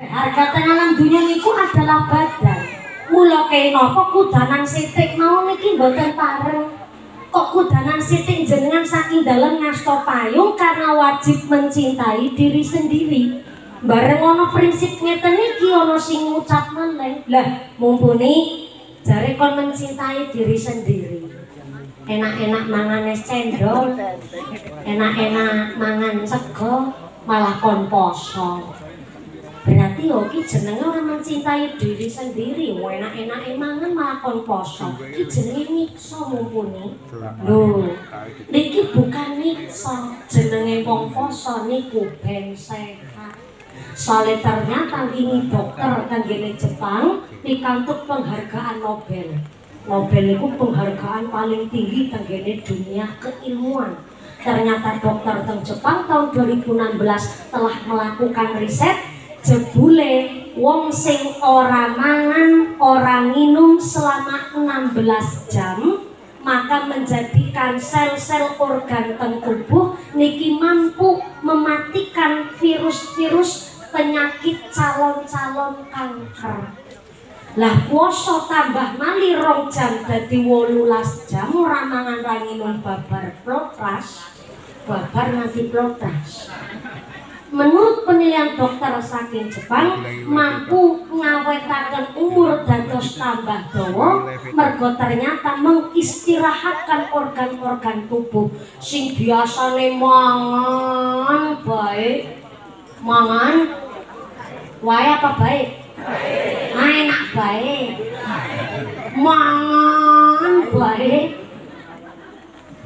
Harga tenganan dunia niku adalah badan. Mula kenapa kudanan sithik mau niki mboten pareng. Kok kudanan sithik jenengan saking dalem ngasta payung karena wajib mencintai diri sendiri. Bareng ana prinsip ngeten iki ana sing ngucap meneh. Lah mumpuni jare kon mencintai diri sendiri. Enak-enak mangan es cendol, enak-enak mangan sego, malah kon poso. Berarti ki jenenge ora mencintai diri sendiri. Enak-enak mangan malah kon poso. Ki jenenge nyiksa mumpuni. Lho, niki bukan nyiksa, jenenge wong poso niku ben sehat. Soalnya ternyata ini dokter kanggene Jepang pikantuk penghargaan Nobel. Nobel itu penghargaan paling tinggi kanggene dunia keilmuan. Ternyata dokter teng Jepang tahun 2016 telah melakukan riset. Jebule wong sing ora mangan, ora minum selama 16 jam, maka menjadikan sel-sel organ teng tubuh niki mampu mematikan virus-virus penyakit calon-calon kanker. Lah puasa tambah mali 2 jam dadi 18 jam ora mangan ra minum babar protras, babar nganti protras. Menurut penilaian dokter saking Jepang mampu ngawetaken umur dados tambah dawa mergo ternyata mengistirahatkan organ-organ tubuh sing biasane mangan baik mangan wae apa baik enak baik mangan baik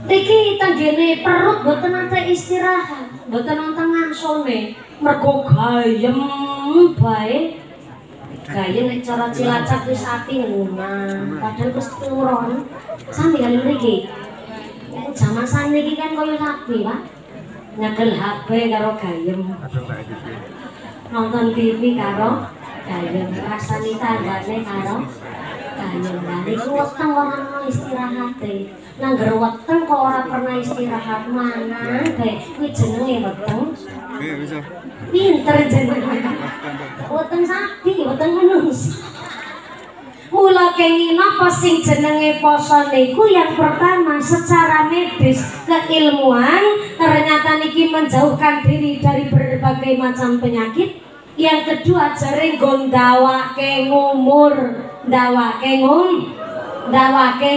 iki tanggene perut boten nate istirahat boten nonton ngangsone mergo gayem bae gayem nek cara Cilacap wis ati nguna padahal wis turun sami kali mriki jaman saniki kan koyo sapi Pak nyekel HP karo gayem nonton TV karo gayem rasane tanggane karo gayem lan iku weteng ora istirahate nangger weteng kok ora pernah istirahat mana bae kuwi jenenge weteng bisa pinter jenenge weteng sapi weteng manungsa mula kenging napa sing jenenge poso niku yang pertama secara medis keilmuan ternyata niki menjauhkan diri dari berbagai macam penyakit. Yang kedua jare ndawake ngumur ndawake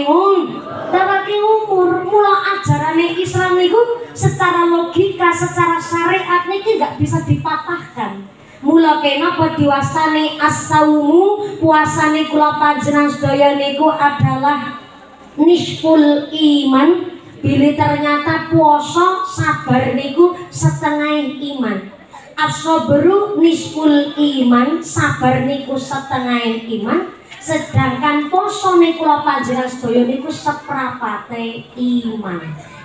umur. Mula ajarane Islam niku secara logika, secara syariat niki nggak bisa dipatahkan. Mula kenapa diwastani as-saumu puasane kula panjenengan sedaya niku adalah nisful iman. Bila ternyata puasa sabar niku setengah iman. As-sabru nisful iman, sabar niku setengah iman. Sedangkan poso niku kula panjenengan sedaya niku seprapate iman.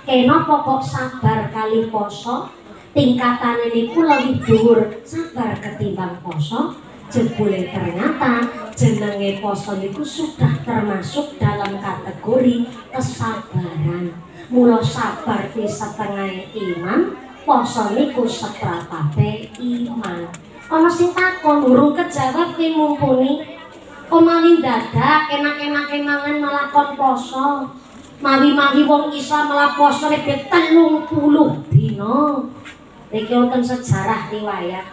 Kenapa kok sabar kali poso tingkatane niku lebih dhuwur sabar ketimbang poso? Jebule ternyata jenenge poso niku sudah termasuk dalam kategori kesabaran. Mula sabar di setengah iman, poso niku seprapate iman. Ana sing takon urung kejawab ki mumpuni. Omawi dadak enak-enak mangan malah kon poso. Mawi-mawi wong Islam malah poso lebih 30 dina. Iki wonten sejarah riwayat.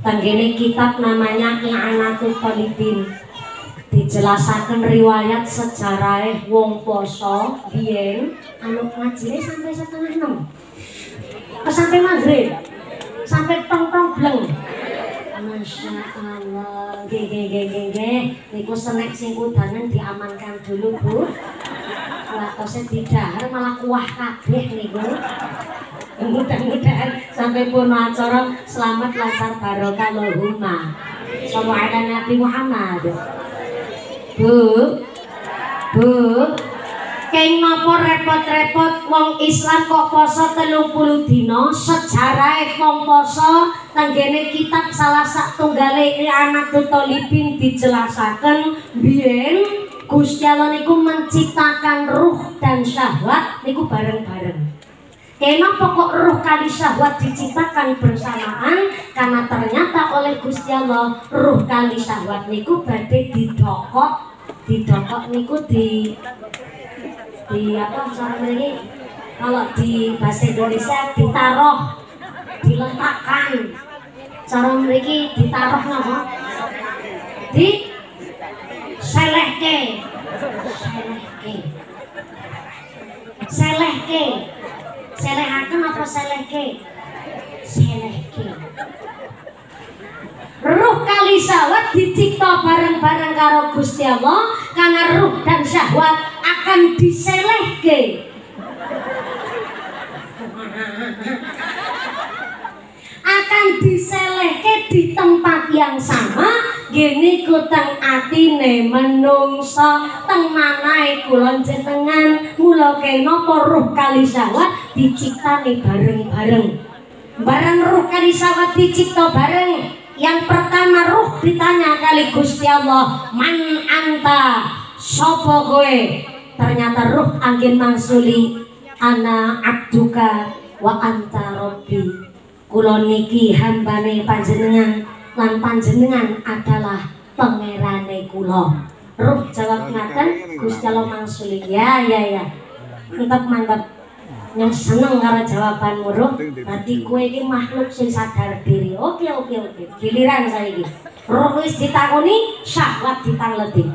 Tanggene kitab namanya I'anatul Talibin. Dijelasaken riwayat sejarah wong poso biyen anu ngajine sampai 5:30. Sampai maghrib. Sampai tong-tong bleng. Masya Allah, gege, niku senek sing kudanan diamankan dulu Bu. Latosnya didahar malah kuah kabeh niku. Mudah-mudahan sampai pun acara selamat lancar barokah Allahumma. Shallallahu ala Nabi Muhammad. Bu, keng napa repot-repot wong Islam kok poso 30 dina? Sejarah wong poso tenggene kitab salah satunggale I'anatul Talibin dijelasaken biyen Gusti Allah niku menciptakan ruh dan syahwat niku bareng-bareng. Kenapa kok ruh kali syahwat diciptakan bersamaan? Karena ternyata oleh Gusti Allah ruh kali syahwat niku badhe didokok niku di apa carane iki? Kalau di bahasa Indonesia ditaruh, diletakkan. Cara mriki ditaruh napa? Di selehke. Selehaken apa selehke? Selehke. Ruh kali syahwat dicipta bareng-bareng karo Gusti Allah, karena ruh dan syahwat akan diselehke. Akan diselehke di tempat yang sama. Gini kuteng atine menungso teng manahe kula jenengan. Mula kenapa ruh kali syahwat diciptane bareng-bareng. Bareng ruh kali syahwat dicipta bareng. Yang pertama ruh ditanya kali Gusti Allah, man anta, sapa kowe? Ternyata ruh angin mangsuli, ana abduka wa anta rabbi. Kula niki hambane panjenengan lan panjenengan adalah pangerane kula. Ruh jawab ngaten, Gusti Allah mangsuli, ya. Mantap. Yang seneng karo jawabanmu ruh. Berarti kowe iki makhluk sing sadar diri. Oke. Giliran saiki. Ruh wis ditakoni, syahwat ditangleti.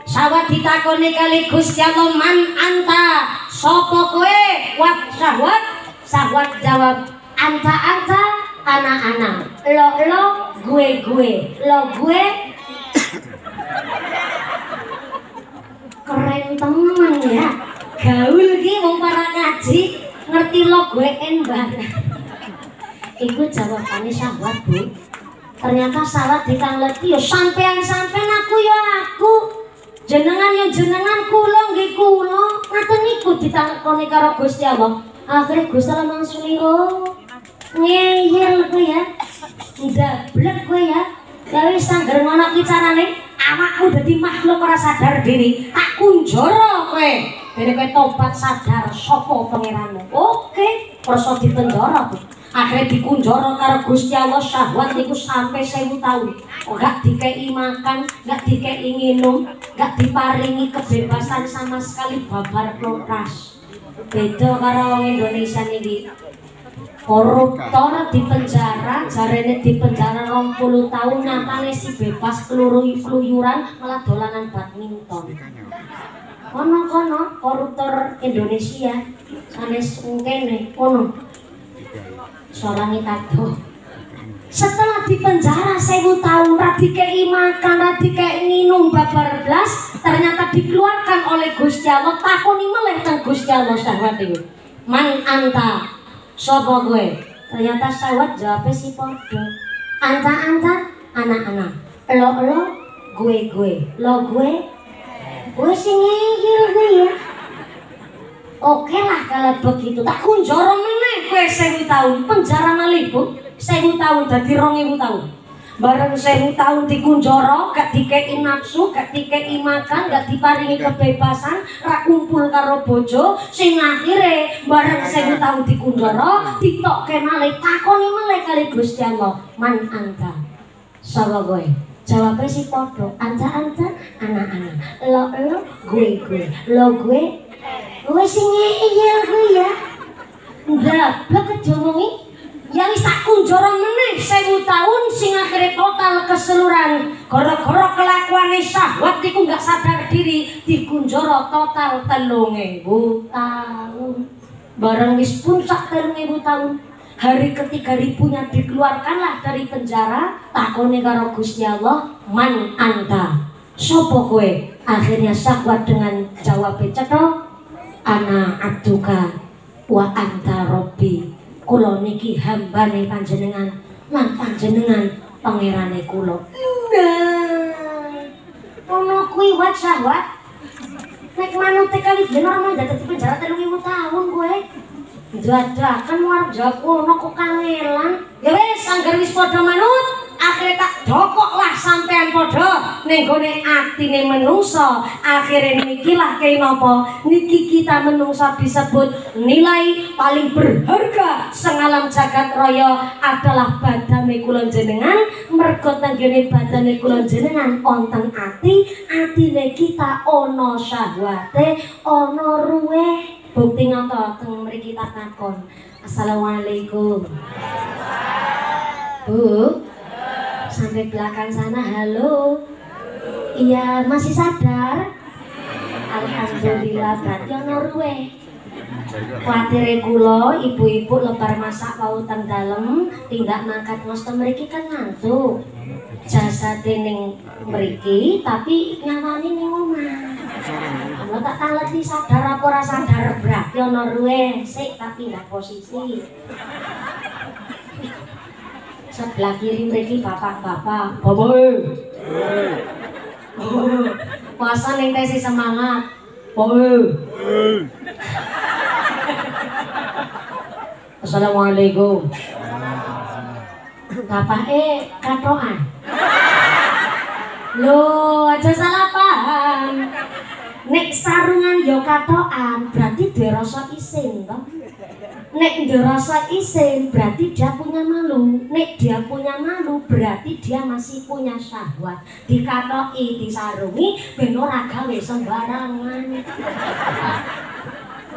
Syahwat ditakoni kali Gusti Allah, man anta, sapa kowe? Wat syahwat. Syahwat jawab, anta, ana. Lo, gue. Lo gue. Keren temen ya. Gaul ki wong para ngaji ngerti lo gue mbak. Iku jawabane syahwat, Bu. Ternyata syahwat ditangleti yo sampean aku yo aku. Jenengan yo jenengan, kula nggih kula. Ngaten niku ditakoni karo Gusti Allah. Akhire Gusti Allah mangsuli, oh ngeyel kowe ya. Ndablek kowe ya. Ya wis sangger ngono ki carane awakmu dadi makhluk ora sadar diri. Tak kunjara kowe. Dene kowe tobat sadar sapa pangeranmu. Oke, prasa dipenjara. Akhirnya dikunjara karo Gusti Allah. Syahwat niku sampai 1000 tahun. Gak dikei makan, gak dikei minum, gak diparingi kebebasan sama sekali, babar plotras. Beda karo wong Indonesia niki. Koruptor dipenjara, jarene dipenjara 20 tahun, nyatane si bebas keluyuran malah dolanan badminton. Kono koruptor Indonesia sanes ngene kono. Sorange kado. Setelah dipenjara 1000 tahun, ra dikei makan, ra dikei minum, babar blas, ternyata dikeluarkan oleh Gusti Allah. Takoni meleh teng Gusti Allah syahwat iku. Man anta, sapa kowe? Ternyata syahwat jawabe si padha. Anta, ana. Lo, gue. Lo gue. Gue sing ngeyel kowe ya. Oke lah kalau begitu, tak kunjara meneh kowe 1000 tahun. Penjara malih, Bu. 1000 tahun dadi 2000 tahun. Bareng 1000 tahun dikunjara, gak dikei nafsu, gak dikei makan, gak diparingi kebebasan, ra kumpul karo bojo, sing akhire bareng 1000 tahun dikunjara, ditokke malih, takoni malih kali Gusti Allah, man anta. Sapa kowe? Jawabe si padha, anta, ana. Lo, gue. Lo gue. Kowe sing ngeyel kowe ya. Ndablek kejomongi. Ya wis tak kunjara meneh 1000 tahun sing akhire total keseluruhan gara-gara kelakuane syahwat iku gak sadar diri, dikunjara total 3000 tahun. Bareng wis puncak 3000 tahun, hari ke-3000-nya dikeluarkanlah dari penjara. Takone karo Gusti Allah, man anta, sapa kowe? Akhirnya syahwat dengan jawab cetha, ana abduka wa anta rabbi. Kula niki hambane panjenengan lan panjenengan pangerane kula. Ono kuwi wat syahwat. Nek manute kali dene normal dadi penjara 3000 tahun kowe. Jadakan warep jawab ono kok kangelan. Ya wis angger wis padha manut, akhire tak dokok lah sampean padha. ning gone atine menungso akhire nikilah kaya napa niki kita menungso disebut nilai paling berharga sengalam jagat raya adalah badane kula jenengan mergo tanggene badane kula jenengan wonten atine kita ana syahwate ana ruweh bukti nyata teng mriki tak takon. Assalamualaikum Bu, sampai belakang sana halo. Iya masih sadar? Alhamdulillah berarti ana ruweh. Kuatire kula ibu-ibu lebar masak pautan dalem tindak mangkat ngosto mriki kan ngantuk. Jasate ning mriki tapi nyawani ning omah. Kalau tak taleti sadar apa ora sadar berarti ana ruweh. Sik tapi pindah posisi. Sebelah kiri mriki bapak-bapak. Bapak puasa ning tesi semangat. Assalamualaikum. Bapake katokan. Loh, aja salah paham. Nek sarungan yo katokan berarti dia rasa isin toh. Nek dia rasa isin berarti dia punya malu. Nek dia punya malu berarti dia masih punya syahwat. Dikatoki, disarungi ben ora gawe sembarangan.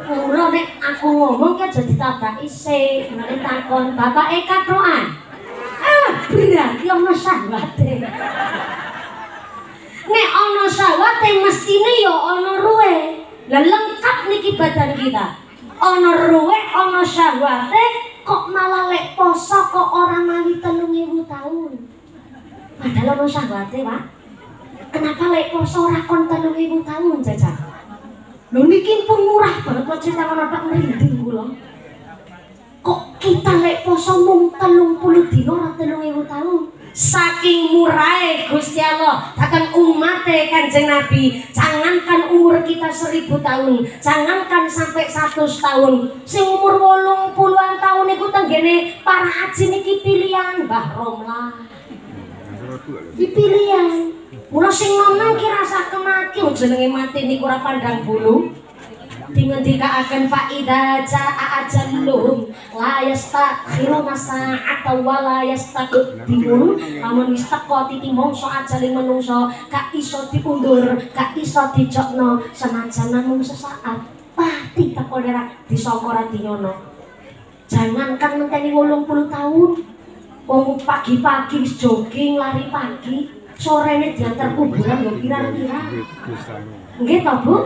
Mula nek aku ngomong ki aja ditabrak isih, mrene takon, "Bapake katokan?" Berarti ana syahwate. Nek ana syahwate mestine ya ana ruweh. Lah lengkap niki badan kita. Ana ruweh, ana syahwate, kok malah lek poso kok ora mali 3000 tahun. Padahal ana syahwate, Pak. Kenapa lek poso ora kon 3000 tahun, Jajah? Lho niki pun murah banget kok cerita ana tak merinding kula. Kok kita lek poso mung 30 dina ora 3000 tahun. Saking murahe Gusti Allah akan umate Kanjeng Nabi. Jangankan umur kita 1000 tahun, jangankan sampai 100 tahun. Sing umur 80-an tahun niku tenggene para haji niki pilihan Mbah Romlah. Dipilihan. Mula sing meneng ki rasake mati jenenge mati niku ora pandang bulu. Dingendikaaken faida jaa ajalluhum la yastakhiruna sa'ata wa la yastaqdimun. Lamun wis teko titi mangsa ajale menungso gak iso diundur, gak iso dijokno senajan namung sesaat. Pati teko ora disangka ora dinyono. Jangankan ngenteni 80 tahun. Wong pagi-pagi wis jogging lari pagi, sorene diantar kuburan lho kira-kira. Nggih to, Bu?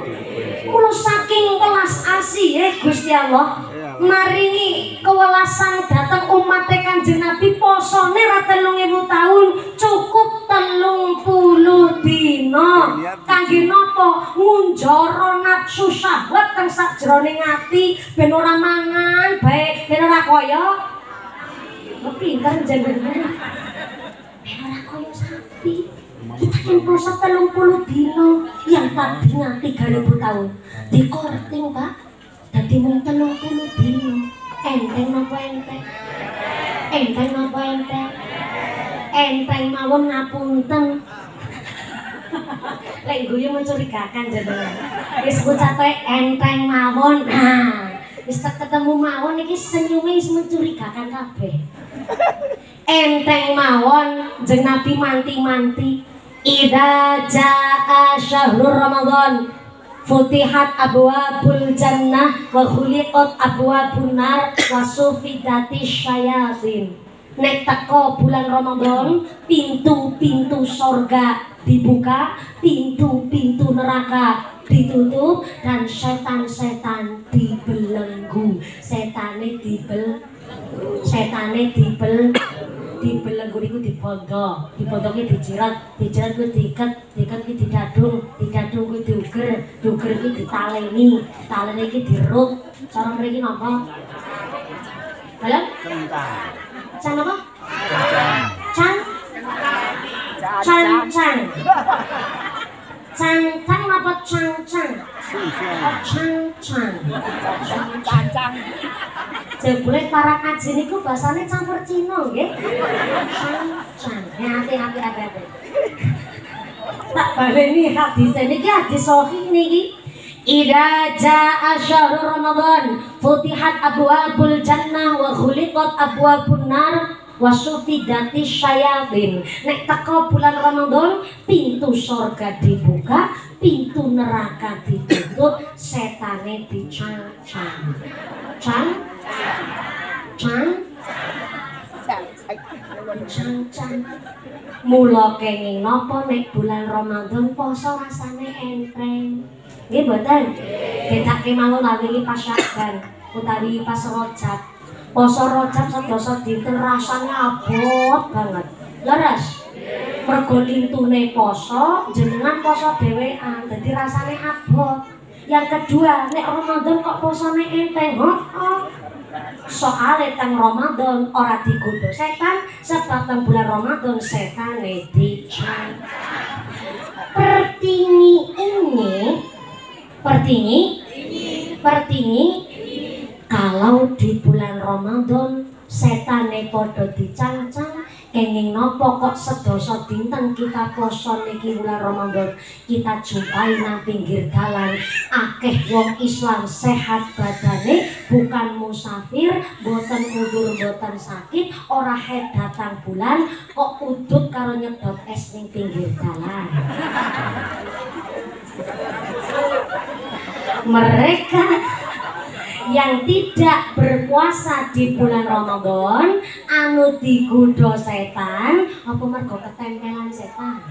Kula saking welas asih Gusti Allah maringi kewelasan dhateng umat Kanjeng Nabi posone ra 3000 tahun, cukup 30 dina. Kangge napa? Ngunjara nafsu syahwat teng sajroning ati ben ora mangan bae, ben ora kaya pinter jenengan. Ben ora kaya sapi. Kita kan poso 30 dino yang tadinya 3000 tahun dikorting Pak dadi mung 30 dino. Enteng napa enteng? Enteng napa enteng? Enteng mawon ngapunten. Lek guyu mencurigakan jenengan. Wis ucape enteng mawon. Nah, wis ketemu mawon iki senyume wis mencurigakan kabeh. Enteng mawon jeung Nabi manti-manti. Idza jaa syahrul Ramadan futihat abwabul jannah wa khuliqat abwabun nar wa sufidatis syayatin. Nek teko bulan Ramadan, pintu-pintu surga dibuka, pintu-pintu neraka ditutup dan setan-setan dibelenggu. Setane dibelenggu niku dibondok, dibondoke dijirat ku diiket ku didadung ku diuger ku ditaleni ki dirut. Cara mriki napa? Halo? Can apa? Can apa can? Jebule para kaji niku basane campur Cina nggih. Can. Hati-hati. Tak baleni hadis niki hadis sahih niki. Idza jaa syahrul Ramadan futihat abwabul jannah wa khuliqat abwabun nar wa sufidati syayatin. Nek teko bulan Ramadan pintu surga dibuka, pintu neraka ditutup, setane dicancang. Cancang. Mula kenging napa nek bulan Ramadan poso rasane enteng. Nggih mboten? Bedake mawon lawingi pas Syaban utawi pas Rajab. Poso Rajab sedasa dinten rasane abot banget. Leres. Mergo lintune poso, jenengan poso dhewean, dadi rasane abot. Yang kedua, nek Ramadan kok posone enteng, soalnya teng Ramadan ora digodha setan, sebab teng bulan Ramadan setane dicancang. Pertingi kalau di bulan Ramadan setane padha dicancang, kenging napa kok sedasa dinten kita poso niki bulan Ramadan kita jumpai nang pinggir dalan akeh wong Islam sehat badane, bukan musafir, boten udur, boten sakit, ora head datang bulan kok udut karo nyedot es ning pinggir dalan. Mereka yang tidak berpuasa di bulan Ramadan anu digodha setan apa mergo ketempelan setan?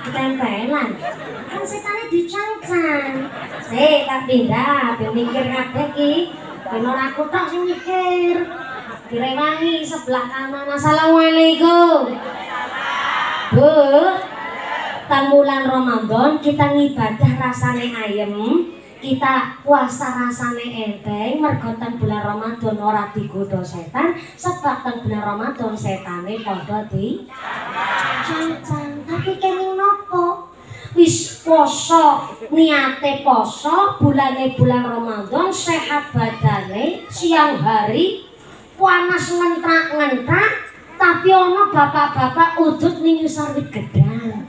Ketempelan kan setane dicancang. Tak pindah ben mikir kabeh ki, ben ora aku tok sing mikir. Direwangi sebelah kanan. Assalamualaikum. Bu, tang bulan Ramadan kita ngibadah rasane ayem, kita puasa rasane enteng, mergo teng bulan Ramadan ora digodha setan, sebab teng bulan Ramadan setane padha dicancang. Tapi kenging nopo? Wis poso, niate poso, bulane bulan Ramadan, sehat badane, siang hari panas ngentrak-ngentrak, tapi ono bapak-bapak udut ning ngisor wit gedang.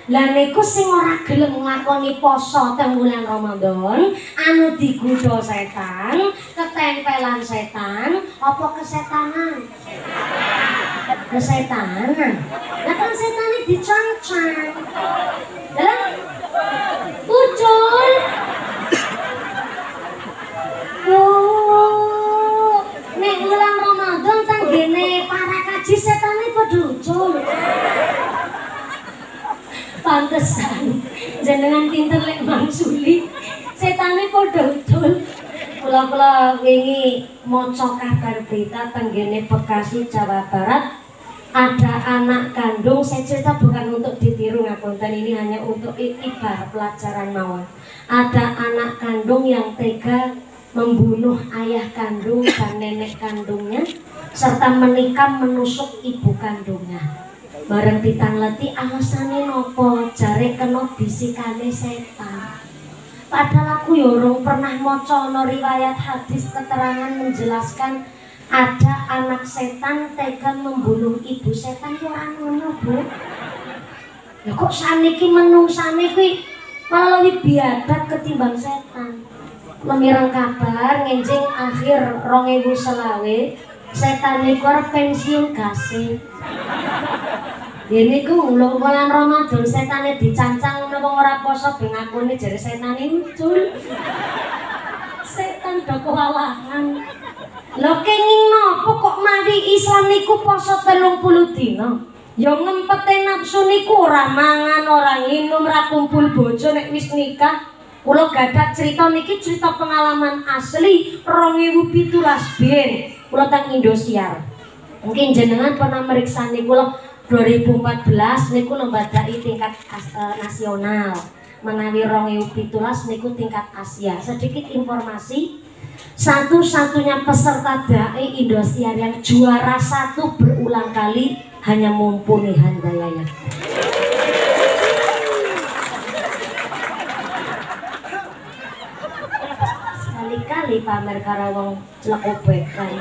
Lah niku sing ora gelem nglakoni poso teng bulan Ramadan, anu digodha setan, ketempelan setan, apa kesetanan? Kesetanan. Lah kan setane dicancang. Lah ucul. Nek bulan Ramadan teng gene para kaji setane padha ucul. Pantesan jenengan pinter lek mangsuli setane padha ucul. Kula wingi maca kabar berita tenggene Bekasi, Jawa Barat, ada anak kandung. Saya cerita bukan untuk ditiru ngapunten, ini hanya untuk ibarat pelajaran mawon. Ada anak kandung yang tega membunuh ayah kandung dan nenek kandungnya serta menikam menusuk ibu kandungnya. Bareng ditangleti alasane nopo, jare kena bisikane setan. Padahal aku yorong pernah maca ana riwayat hadis keterangan menjelaskan ada anak setan tega membunuh ibu setan. Ora ngono, Bu. Ya kok saniki menungsane kuwi malah lebih biadab ketimbang setan. Lemireng kabar ngenjing akhir 2020 setan niku arep pensiun gasih. Ini ku ulung bulan Ramadan setane dicancang ngono wong ora poso ben ngakune jare setane ucul. Setan do kewalahan. Lho kenging napa kok mawi Islam niku poso 30 dina? Ya ngempete nafsu niku ora mangan, ora nginum, ora kumpul bojo nek wis nikah. Kula gadah cerita niki cerita pengalaman asli 2017 ben. Kula teng Indosiar. Mungkin jenengan pernah meriksani kula 2014 niku lembadai tingkat nasional, menawi 2017 niku tingkat Asia. Sedikit informasi, satu-satunya peserta dai Indosiar yang juara 1 berulang kali hanya Mumpuni Handayani. Sekali-kali pamer karo wong celekobek kan.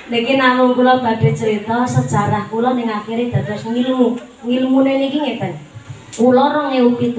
Niki namung kula badhe cerita sejarah kula ning akhire dados ngilmu. Ngilmune niki ngeten. Kula 2017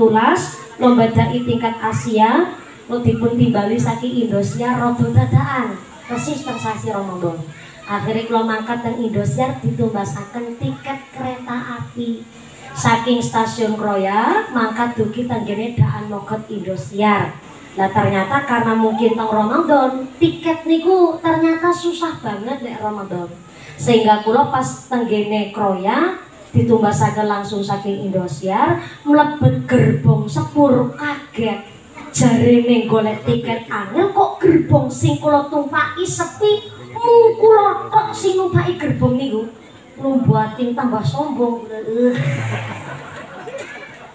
lomba dai tingkat Asia dipun timbali saking Indosiar rada dadakan. Persis teng sasi Ramadan. Akhirnya kula mangkat teng Indosiar ditumbasaken tiket kereta api saking stasiun Kroya mangkat dugi tenggene Daan Mogot Indosiar. Lah ternyata karena mungkin teng Ramadan tiket niku ternyata susah banget nek Ramadan. Sehingga kula pas tenggene Kroya ditumbasaken langsung saking Indosiar mlebet gerbong sepur kaget. Jarene golek tiket angel kok gerbong sing kula tumpaki sepi. Kula kok sing numpaki gerbong niku numbuatin tambah sombong.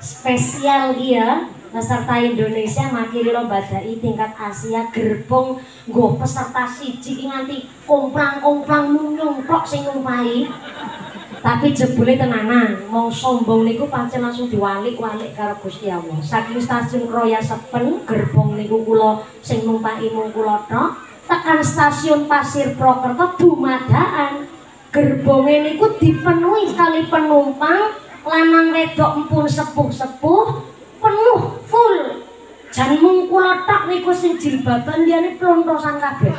Spesial dia peserta Indonesia makili lomba dai tingkat Asia gerbong nggo peserta siji nganti komplang-komplang munyung tok sing numpaki. Tapi jebule tenanan, mau sombong niku pancen langsung diwalik-walik karo Gusti Allah. Saking stasiun Kroya Sepen, gerbong niku kula sing numpaki mung kula tok, tekan stasiun Pasir Prokerto dumadaan. Gerbonge niku dipenuhi kali penumpang, lanang wedok empun sepuh-sepuh, penuh full. Jan mung kula tok niku sing jilbaban liyane plontosan kabeh.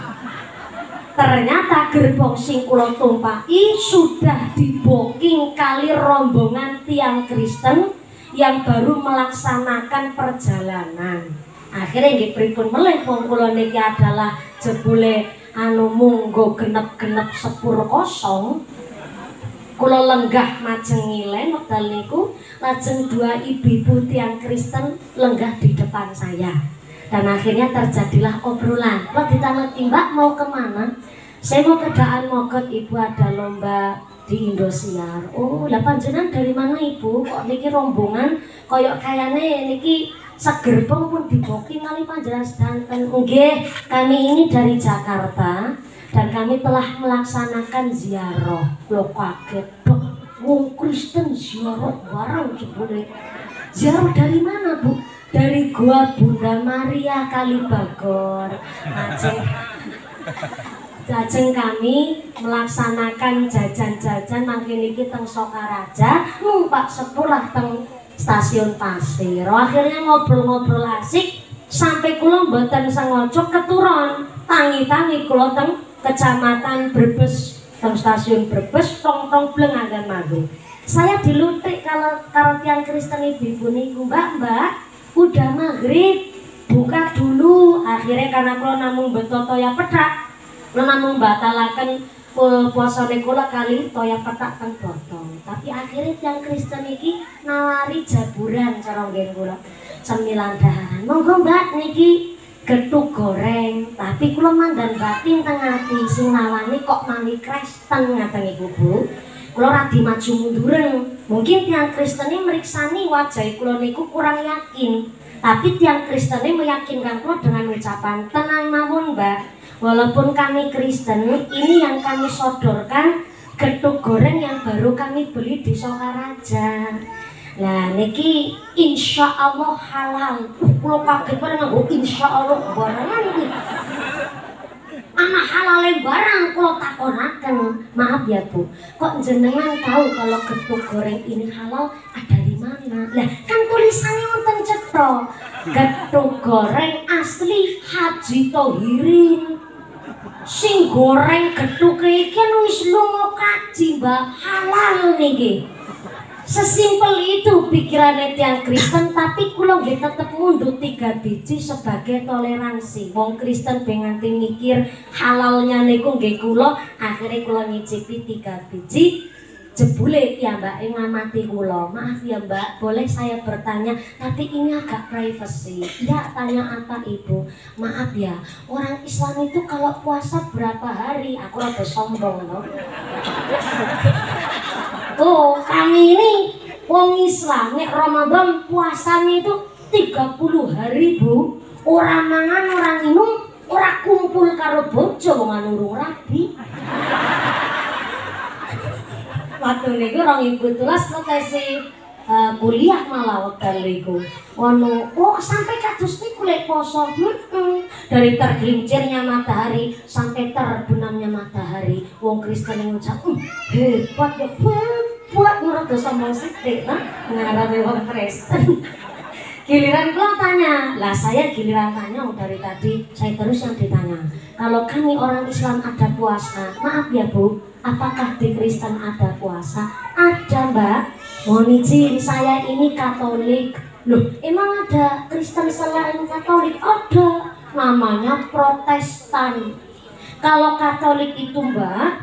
Ternyata gerbong sing kula tumpaki sudah diboking kali rombongan tiang Kristen yang baru melaksanakan perjalanan. Akhirnya nggih pripun melih wong kula niki adalah jebule munggo genep-genep sepur kosong. Kula lenggah majeng ngilen wekdal niku lajeng dua ibu-ibu tiang Kristen lenggah di depan saya. Dan akhirnya terjadilah obrolan. Kok ditangeti Mbak mau kemana? Saya mau ke Daan Mogot, Ibu ada lomba di Indosiar. Oh, lah panjenengan dari mana Ibu? Kok niki rombongan koyok kayane niki segerbong pun diboking kali panjenengan sedanten. Nggih, kami ini dari Jakarta dan kami telah melaksanakan ziarah. Lho kaget, Dok. Wong Kristen ziarah bareng jebule. Ziarah dari mana, Bu? Dari Gua Bunda Maria Kalibagor. Lajeng kami melaksanakan jajan-jajan mangke niki teng Sokaraja, numpak sepulah teng stasiun Pasir. Akhirnya ngobrol-ngobrol asik sampai kula mboten sengaja keturon. Tangi-tangi kula teng Kecamatan Brebes, teng stasiun Brebes tong-tong blengaken manggung. Saya dilutik kalau tiang Kristen ibu-ibu niku, Mbak, udah maghrib, buka dulu. Akhirnya karena kula namung beto toya pedak, kula namung batalaken puasane kula kali toya pedak teng botong. Tapi akhirnya tiang Kristen iki nawari jaburan cara nggih kula. Cemilan daharan. Monggo Mbak niki getuk goreng, tapi kula mandan batin teng ati sing nawani kok mami Kristen ngaten iku, Bu. Kula radi maju munduren. Mungkin tiang Kristen ini meriksani wajah kula niku kurang yakin. Tapi tiang Kristen ini meyakinkan kula dengan ucapan tenang mawon Mbak. Walaupun kami Kristen, ini yang kami sodorkan getuk goreng yang baru kami beli di Sokaraja. Nah niki insya Allah halal. Kula kaget banget nganggo insya Allah barangan iki. Anak halalnya barang kalau takonaken. Maaf ya Bu, kok jenengan tahu kalau getuk goreng ini halal ada di mana? Lah kan tulisannya wonten cetha. Getuk goreng asli Haji Tohirin. Sing goreng getuk iki wis lunga kaji Mbak, halal niki. Sesimpel itu pikirannya tiang Kristen, tapi kula nggih tetep mundut 3 biji sebagai toleransi. Wong Kristen benganti mikir halalnya niku nggih kula, akhirnya kula nyicipi 3 biji. Jebule ya Mbak ngamati kula. Maaf ya Mbak, boleh saya bertanya, tapi ini agak privacy. Ya, tanya apa Ibu? Maaf ya, orang Islam itu kalau puasa berapa hari? Aku rada sombong loh. Oh, kami ini wong Islam nek Ramadan puasanya itu 30 hari, Bu. Ora mangan, ora minum, ora kumpul karo bojo wong urung rabi. Waktu niku 2017 selesai kuliah malah wekdal niku. Oh sampai kados niku lek poso. Dari tergelincirnya matahari sampai terbenamnya matahari, wong Kristen yang ngucap hebat ya, buat nurut sombong sithik nah ngarane wong Kristen. Giliran kula tanya, lah saya giliran tanya dari tadi saya terus yang ditanya. Kalau kami orang Islam ada puasa, maaf ya Bu, apakah di Kristen ada puasa? Ada Mbak. Mohon izin, saya ini Katolik. Loh, emang ada Kristen selain Katolik? Ada, namanya Protestan. Kalau Katolik itu Mbak,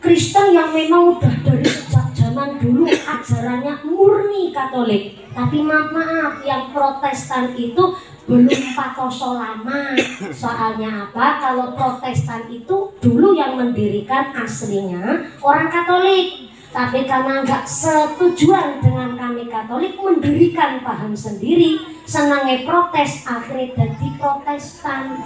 Kristen yang memang udah dari sejak zaman dulu ajarannya murni Katolik. Tapi maaf, yang Protestan itu belum patoso lama. Soalnya apa? Kalau Protestan itu dulu yang mendirikan aslinya orang Katolik. Tapi karena nggak setujuan dengan kami Katolik, mendirikan paham sendiri, senangnya protes, akhirnya jadi Protestan.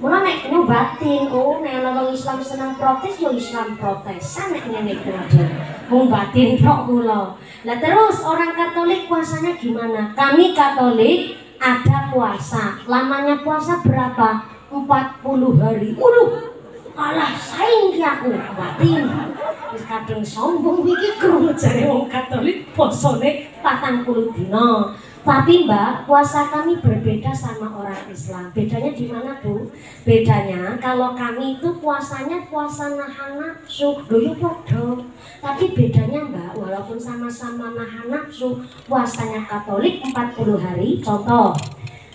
Mula nek nyobatin, nek orang Islam senang protes, yo Islam protesan nek ngene iki aja. Mung batin tok kula. Lah terus orang Katolik puasanya gimana? Kami Katolik ada puasa. Lamanya puasa berapa? 40 hari. Alah saing ki aku batin. Wis kadung sombong iki krungu jare wong Katolik posone 40 dina. Tapi Mbak, puasa kami berbeda sama orang Islam. Bedanya di mana Bu? Bedanya kalau kami itu puasanya puasa nahan nafsu, doyo podo. Tapi bedanya Mbak, walaupun sama-sama nahan nafsu, puasanya Katolik 40 hari. Contoh,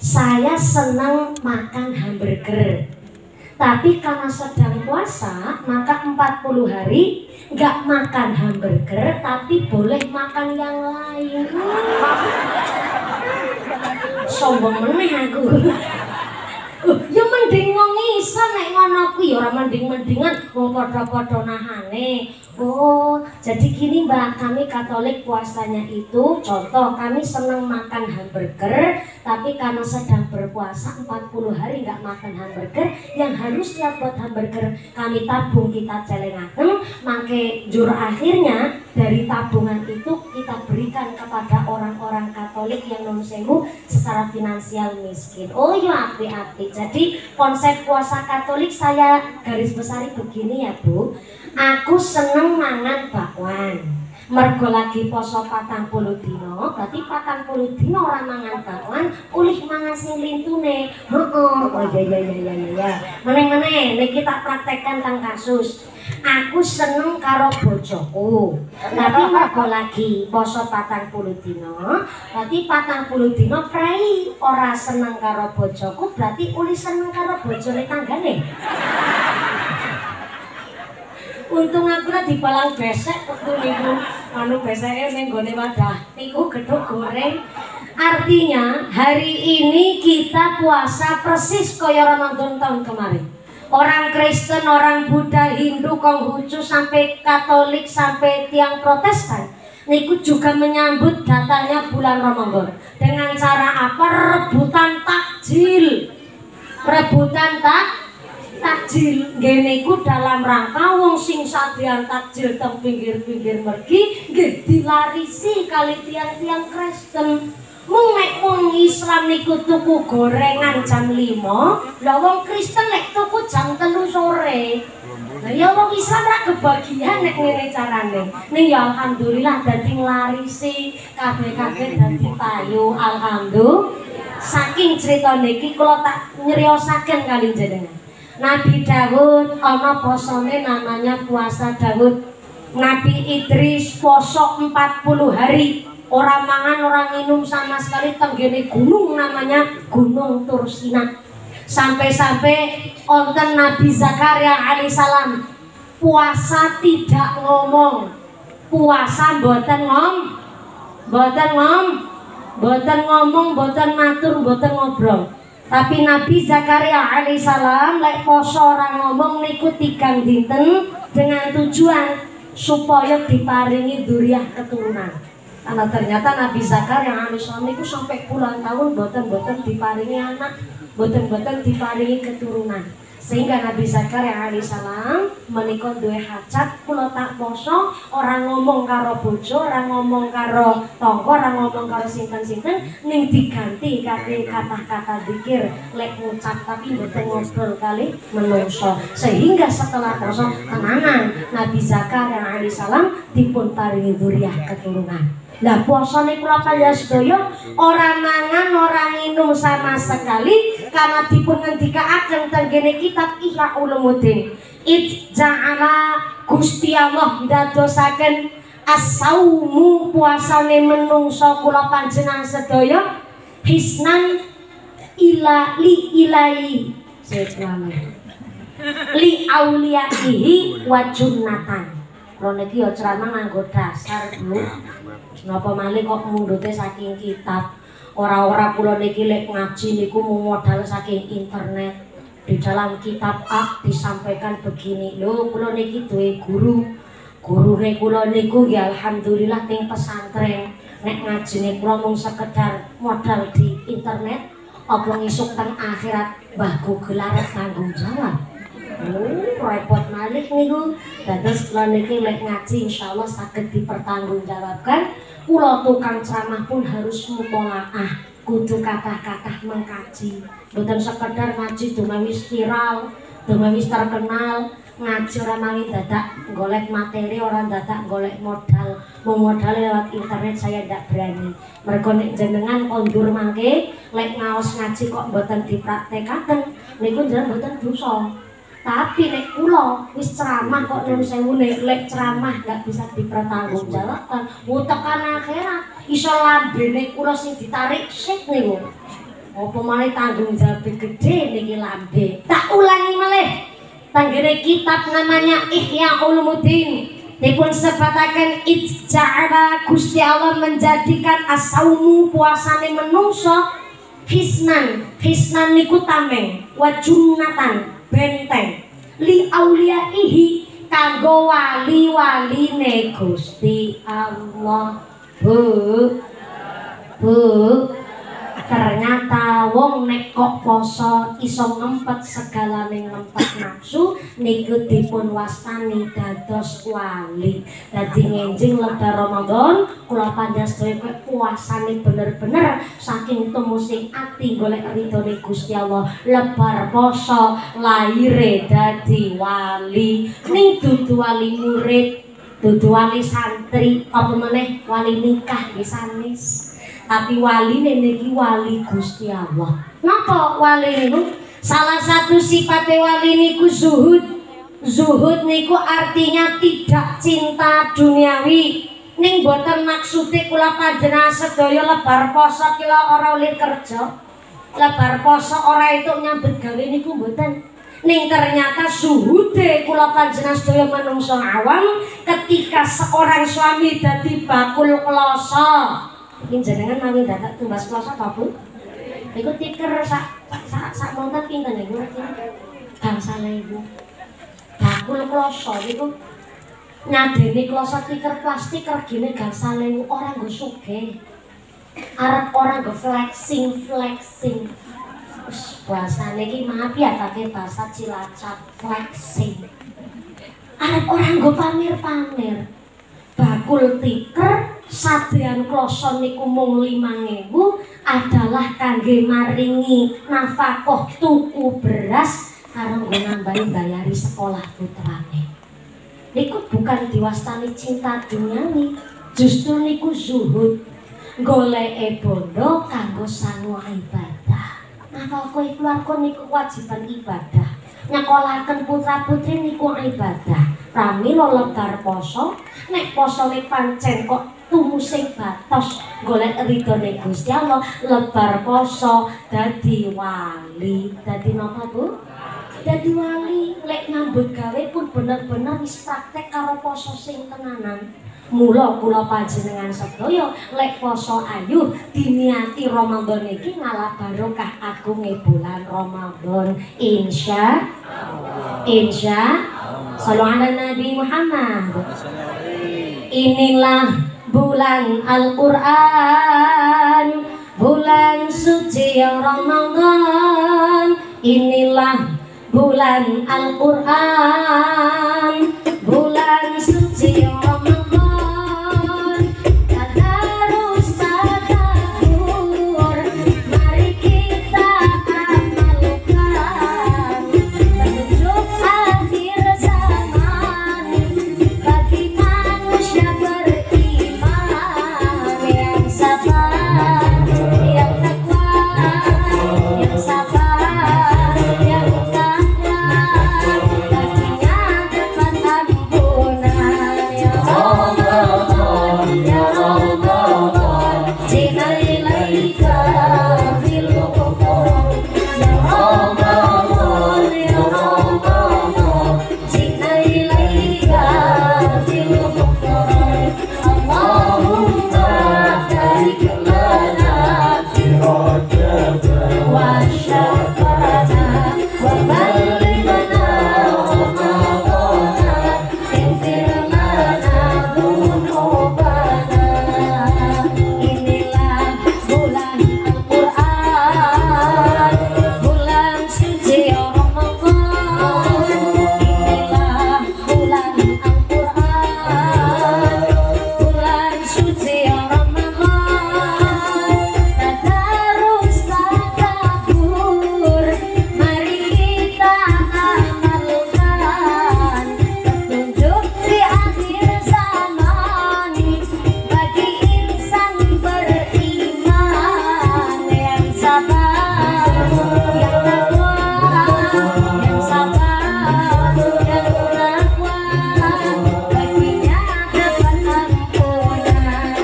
saya senang makan hamburger. Tapi karena sedang puasa, maka 40 hari nggak makan hamburger, tapi boleh makan yang lain. Sombong meneh aku. Ya mending wong iso nek ngono kuwi ya ora mending-mendingan wong padha-padha nahane. Oh, jadi gini Mbak, kami Katolik puasanya itu contoh kami seneng makan hamburger, tapi karena sedang berpuasa 40 hari nggak makan hamburger, yang harusnya buat hamburger kami tabung kita celengaken, mangke jur akhirnya dari tabungan itu kita berikan kepada orang-orang Katolik yang non sewu secara finansial miskin. Oh ya api-api. Jadi konsep puasa Katolik saya garis besari begini ya Bu. Aku seneng mangan bakwan. Mergo lagi poso 40 dino, berarti 40 dino ora mangan bakwan, ulih mangan sing lintune. Heeh. Oh iya. Meneh-meneh niki tak praktekkan teng kasus. Aku seneng karo bojoku. Tapi mergo lagi poso 40 dino, berarti 40 dino prei ora seneng karo bojoku, berarti ulih seneng karo bojone tanggane. Untung aku lah dibalang besek waktu niku anu beseke ning gone wadah niku gedhog goreng. Artinya hari ini kita puasa persis kaya Ramadan tahun kemarin. Orang Kristen, orang Buddha, Hindu, Konghucu sampai Katolik sampai tiang Protestan niku juga menyambut datangnya bulan Ramadan dengan cara apa? Rebutan takjil. Rebutan takjil ngene iku dalam rangka wong sing sadean takjil teng pinggir-pinggir mergi nggih dilarisi kali tiang-tiang Kristen. Mung nek wong Islam niku tuku gorengan jam 5, lha wong Kristen nek tuku jam 3 sore. Lah ya wong Islam ra kebagian nek ngene carane. Ning ya alhamdulillah dadi nglarisi kabeh-kabeh dadi payu. Alhamdulillah. Saking crita niki kula tak nyriyosaken kali jenengan. Nabi Daud ana posone namanya puasa Daud. Nabi Idris poso 40 hari, orang mangan orang minum sama sekali, tenggene gunung namanya Gunung Tursina. Sampai-sampai onten Nabi Zakaria alaihissalam puasa tidak ngomong, puasa mboten ngomong, mboten matur, mboten ngobrol. Tapi Nabi Zakaria alaihissalam lek poso orang ngomong niku 3 dinten dengan tujuan supaya diparingi dzurriyyah keturunan. Karena ternyata Nabi Zakaria alaihissalam niku sampai puluhan tahun boten diparingi anak, boten diparingi keturunan. Sehingga Nabi Zakaria alaihissalam menika duwe hajat, kula tak poso ora ngomong karo bojo, ora ngomong karo tangga, ora ngomong karo sinten-sinten, ning diganti kate kata-kata zikir lek ngucap tapi mboten ngobrol kali menungso. Sehingga setelah poso tenangan Nabi Zakaria alaihissalam dipun paringi dzurriyyah keturunan. Lah puasane kula panjenengan sedaya ora mangan ora minum sama sekali karena dipun ngendikaaken teng kene kitab Ihya Ulumuddin. Ij'ala Gusti Allah ndadosaken as-saumu puasane menungso kula panjenengan sedaya hisnan ila li ilai li auliyaihi wa junnatan. Kula niki ya ceramah nganggo dasar Bu. Napa malih kok mundhute saking kitab. Ora-ora kula niki lek ngaji niku modal saking internet. Di dalam kitab A disampaikan begini. Lho, kula niki duwe guru. Gurune kula niku ya alhamdulillah teng pesantren. Nek ngajine kula mung sekedar modal di internet, apa ngisuk teng akhirat Mbah Google arep tanggung jawab. Repot malih niku. Dados kula niki lek ngaji insyaallah saged dipertanggungjawabkan. Kula tukang ceramah pun harus mutolaah, kudu kathah-kathah mengkaji. Mboten sekedar ngaji dumawis viral, dumawis terkenal, ngaji ora mawis dadak golek materi, ora dadak golek modal. Mau modal lewat internet saya ndak berani. Mergo nek jenengan kondur mangke lek ngaos ngaji kok mboten dipraktekaken, niku jenengan mboten dosa. Tapi nek kula wis ceramah kok nun sewu lek ceramah gak bisa dipertanggungjawabkan, tekan akhirat iso lambene kula sing ditarik sik niku. Apa malih tanggung jawab gede niki lambe. Tak ulangi malih. Tanggene kitab namanya Ihya Ulumuddin. Dipun sebataken ij'ala Gusti Allah menjadikan as-saumu puasane menungso hisnan. Hisnan niku tameng, wa junnatan benteng li auliyaihi kanggo wali-waline Gusti Allah. Bu ternyata wong nek kok poso iso ngempet segalane ngempet nafsu niku dipun wastani dados wali. Dadi ngenjing lebar Ramadan kula panjenengan puasane bener-bener saking temusing ati golek ridhone Gusti Allah. Lebar poso laire dadi wali. Ning dudu wali murid, dudu wali santri, apa meneh wali nikah nggih sanes. Tapi wali niki wali Gusti Allah. Napa wali niku? Salah satu sifatnya wali niku zuhud. Zuhud niku artinya tidak cinta duniawi. Ning boten maksude kula panjenengan sedaya lebar poso kila ora oleh kerja. Lebar poso ora itu nyambut gawe niku mboten. Ning ternyata zuhude kula panjenengan sedaya manungsa awam ketika seorang suami dadi bakul kloso. Ini jenengan mawi dadak tumbas kloso ta Bu? Niku tiker sak monten pinten niku bangsane ibu. Bakul kloso niku nyadeni kloso tiker plastik regine gangsal ewu ora nggo sugih. Arep ora nggo flexing. Wis bahasane iki maaf ya tapi bahasa Cilacap flexing. Arep ora nggo pamer-pamer. Bakul tiker sadean kloso niku mung 5.000 adalah kangge maringi nafkah tuku beras karo nambahi bayari sekolah putrane. Niku bukan diwastani cinta duniawi, justru niku zuhud. Goleke bondo kanggo sangu ibadah. Nafkah keluarga niku kewajiban ibadah. Nyekolaken putra-putri niku ibadah. Pramila lebar poso, nek posone pancen kok tumusing batos golek ridhone Gusti Allah, lebar poso dadi wali. Dadi napa Bu? Dadi wali. Lek nyambut gawe pun bener-bener wis praktek karo poso sing tenanan. Mula kula panjenengan sedaya lek poso ayu diniati Ramadan iki ngalah barokah agunge bulan Ramadan. Insya Sallallahu ala Nabi Muhammad. Inilah bulan Al-Quran, bulan suci Ramadan. Inilah bulan Al-Qur'an, bulan suci Ramadan, tadarus tadabbur, mari kita amalkan, menuju akhir zaman, bagi manusia beriman, yang sabar, yang takwa, yang sabar, yang takwa, baginya dapat ampunan. Ya Ramadan, ya Ramadan, zina ilaika bil Qur'an. Ya Ramadan, ya Ramadan, zina ilaika bil Qur'an. Allahumma barik lana fi Rajab wa Sya'ban wa ballighna Ramadana, ighfir lana dzunubana. Inilah bulan Al-Qur'an, bulan suci Ramadan. Inilah bulan Al-Qur'an, bulan suci Ramadan. Tadarus tadabbur, mari kita amalkan, petunjuk di akhir zaman, bagi insan beriman, yang sabar, yang takwa, yang sabar, yang takwa, baginya dapat ampunan.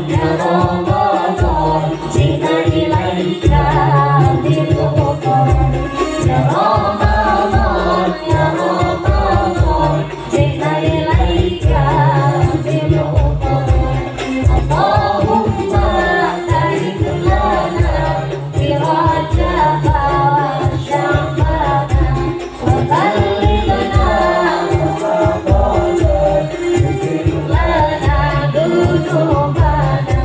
Ya Ramadan, zina ilaika bil Qur'an. Ya Ramadan, ya Ramadan, zina ilaika bil Qur'an. Allahumma barik lana fi Rajab wa Sya'ban wa ballighna Ramadana, ighfir lana dzunubana.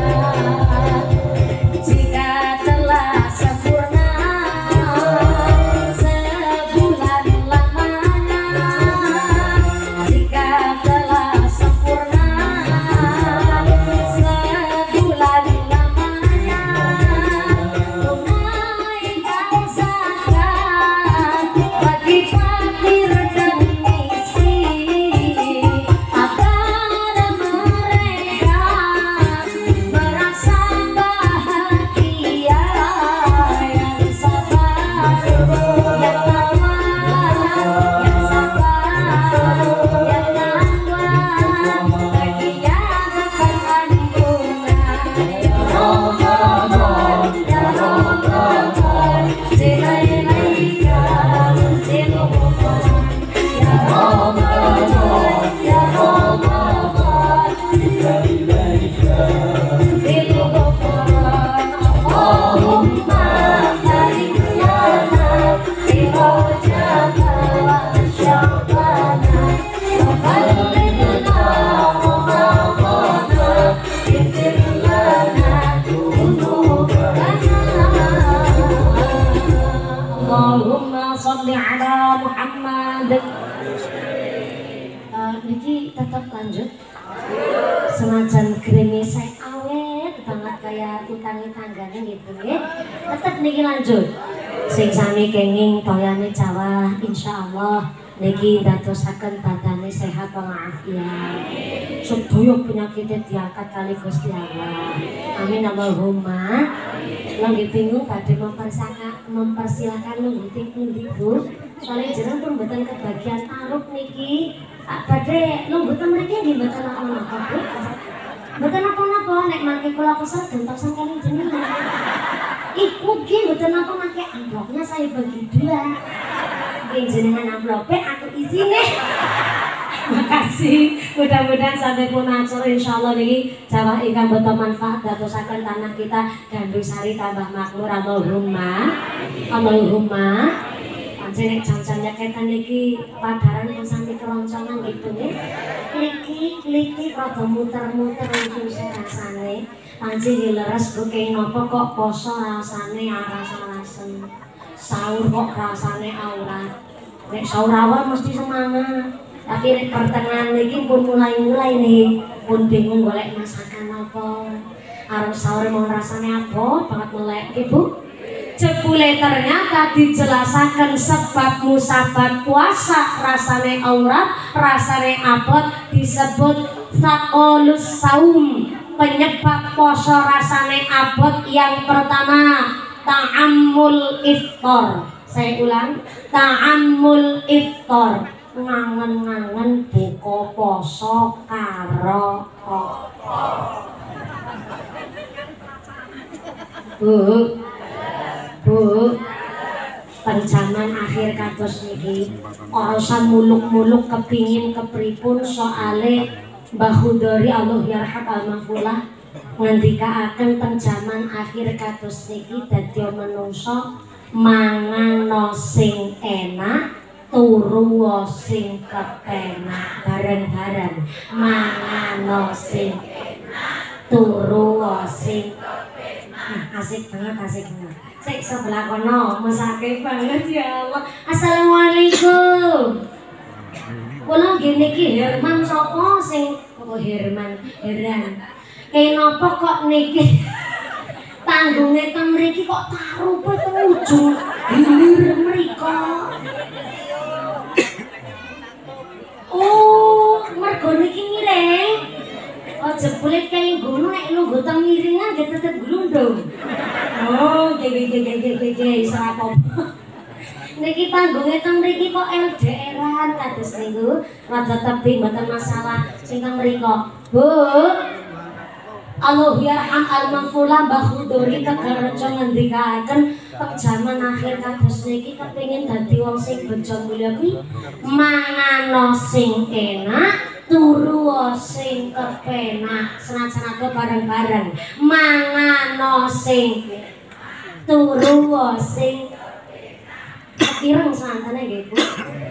Jika telah sempurna sebulan lamanya, jika telah sempurna sebulan lamanya, tunaikan zakat bagi fakir dan miskin, agar mereka merasa bahagia. Yang sabar, yang takwa, yang sabar, yang takwa, baginya dapat ampunan. Ya Ramadan, ya Ramadan, zina ilaika bil Qur'an. Ya Ramadan, ya Ramadan, zina ilaika bil Qur'an. Allahumma barik lana fi Rajab wa Sya'ban wa ballighna Ramadana, ighfir lana dzunubana. Allahumma sholli ala Muhammad. Niki tetap lanjut. Senajan greme saya awet banget kayak utangi tanggane gitu ya. Tetap niki lanjut. Sing sami kenging toyane Jawa, insyaallah niki dadosaken badane sehat walafiat. Sedaya penyakitnya diangkat kali Gusti Allah. Amin Allahumma. Lagi bingung badhe mempersilahkan nunggu Bu. Soalnya jeneng pun mboten kebagian taruh niki. Badhe nunggu ten mriki nggih mboten apa-apa Bu. Mboten apa-apa nek mangke kula kesel gentosan kali jenengan. Iku nggih mboten apa mangke amplopnya saya bagi dua. Nggih jenengan amplope aku isine. Makasih, mudah-mudahan sampai punah sore insyaallah niki jawah ingkang boten manfaat dadosaken tanah kita Gandusari tambah makmur. Allahumma Allahumma. Panjenengan jan-jan nyeketan niki padaran sami keroncongan gitu nggih. Kliki rada muter-muter susah rasane. Panjenengan leres buking napa kok poso rasane arasa-rasen. sahur kok rasane aurat. Nek sahur awal mesti semangat. Tapi nek pertengahan iki pun mulai nih, pun bingung golek masakan apa. Arep sahur mau rasane apa banget melek Ibu. Jebule ternyata dijelasaken sebab musabab puasa rasane aurat, rasane abot disebut saqalus saum. Penyebab poso rasane abot yang pertama ta'ammul iftar. Saya ulang, ta'ammul iftar. Ngangen-ngangen buka poso karo apa? Bu, penjaman akhir kados niki ora usah muluk-muluk kepingin kepripun soale Mbah Khudori Allah yarham almaghfulah ngendikaaken penjaman akhir kados niki dadi manungsa mangan sing enak turu sing kepenak bareng-bareng mangan sing enak turu sing kepenak asik banget Sik sebelah kono mesake banget ya Allah. Assalamualaikum. Kula ngene iki Herman sapa sing Herman heran. Kenapa kok niki tanggunge teng mriki kok tarupe teng ujung hilir mriko. Oh, mergo niki miring. Oh jebule kaya ngono nek lungguh teng miringan nggih tetep glundung. Oh, gege sapa. Niki panggonge teng mriki kok LDR-an kados niku. Rada tebing mboten masalah sing teng mriko. Bu. Allah yarham al-maghfulah Mbah Khudori Tegarrejo ngendikaken teng jaman akhir kados niki kepengin dadi wong sing bejo mulya kuwi mangan sing enak turu sing kepenak senajan ado bareng-bareng mangan sing turu sing pireng santane nggih Bu.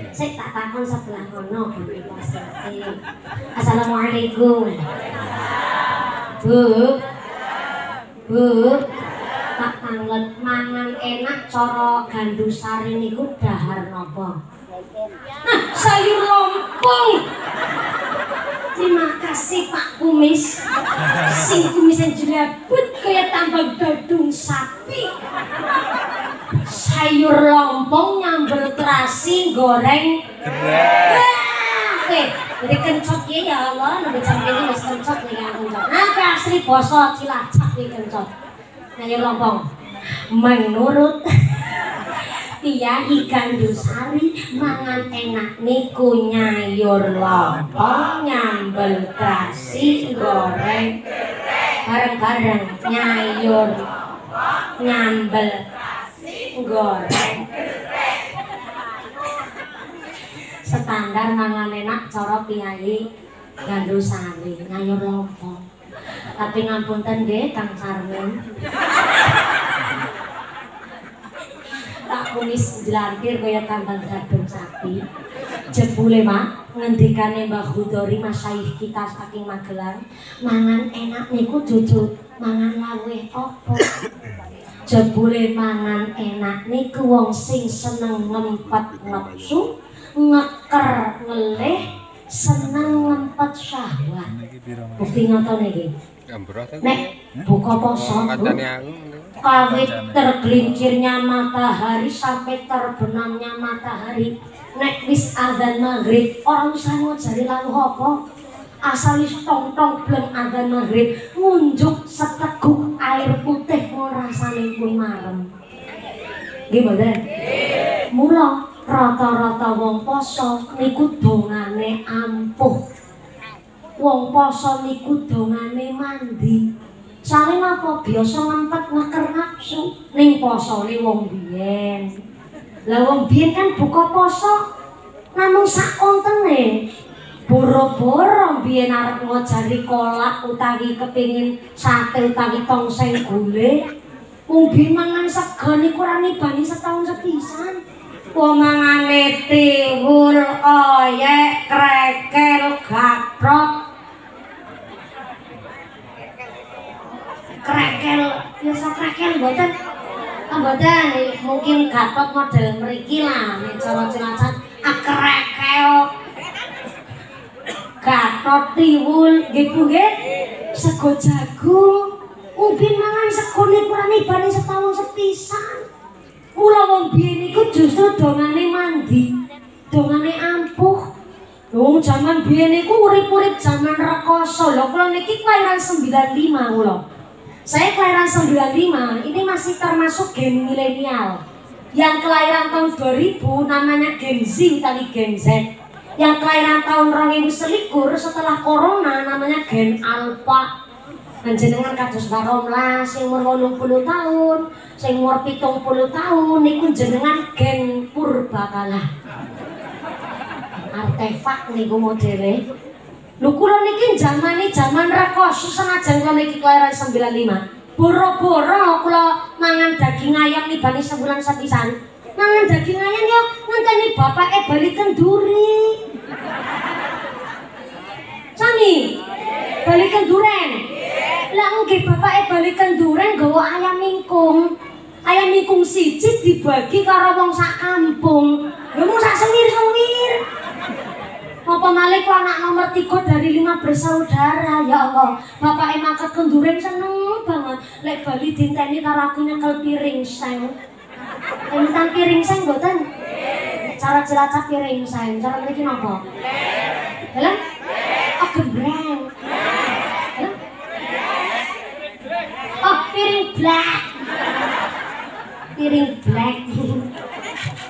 Sik tak takon sebelah kono ganti posisi. Assalamualaikum. Bu, tak tanglet mangan enak cara Gandusari niku dahar napa? Nah, sayur lompong. Terima kasih Pak Kumis. Sing kumisnya jelabut kayak tambah gadung sapi. Sayur lompong nyambel terasi goreng. Oke. Jadi kencot ya Allah, lebih cantik ini masih kencot nih kan kencot. Nah, asli bosot Cilacap nih kencot. Sayur lompong. Menurut Kyai Gandusari mangan enak niku nyayur lompong nyambel terasi goreng bareng-bareng nyayur nyambel terasi goreng standar mangan enak cara Kyai Gandusari nyayur lompong. Tapi ngapunten nggih Kang Sarmin. Tak kumis jelantir kaya tambang gadung sapi. Jebule Mak ngendikane Mbah Khudori masyayikh kita saking Magelang, mangan enak niku dudu mangan laweh apa. Jebule mangan enak niku wong sing seneng ngempet nafsu, ngeker ngelih, seneng ngempet syahwat. Bukti ngoten iki. Nek buka poso kawit tergelincirnya matahari sampai terbenamnya matahari. Nek wis adzan maghrib orang usah ngajari lawuh apa. Asal wis tong-tong bleng adzan maghrib ngunjuk seteguk air putih rasane pun marem. Nggih mboten? Mula rata-rata wong poso niku dongane ampuh. Wong poso niku dongane mandi. Sale napa biasa ngempet ngeker nafsu ning posone wong biyen. Lah wong biyen kan buka poso namung sak ontene. Boro-boro biyen arep ngajari kolak utawi kepengin sate utawi tongseng gule. Wong biyen mangan sego niku ora nibani setahun sepisan. Wong mangane tiwul, oyek, krekel, gaprok. Krekel, biasa krekel mboten. mboten mungkin Gatot model mriki lah nek cara Cilacap akrekeo Gatot tiwul nggih Bu nggih sego jagung ubin mangan sego nikurane bane setahun sepisan mula wong biyen iku justru dongane mandi dongane ampuh wong jaman biyen iku urip-urip jaman rekoso lho kula niki kelahiran 95 kula saya kelahiran 95 ini masih termasuk gen milenial yang kelahiran tahun 2000 namanya Gen Z tadi Gen Z yang kelahiran tahun 2021 setelah corona namanya Gen Alpha panjenengan kados baromlah sing umur 80 tahun sing umur 70 tahun niku jenengan Gen Purbakala artefak niku modele lho kula niki zaman rekoso senajan kula niki kelahiran 95 boro-boro kula mangan daging ayam nibani sebulan sepisan mangan daging ayam yo ngenteni bapake bali kenduri sami bali kenduren lah nggih bapake bali kenduren gawa ayam mingkung siji dibagi karo wong sak kampung lho mung sak semir-semir apa malih ku anak nomor 3 dari 5 bersaudara ya Allah bapak makan kenduren seneng banget lek bali dinteni karo aku nyekel piring seng enten piring seng mboten cara Cilacap piring seng cara mriki napa dalan oh gebreng oh piring black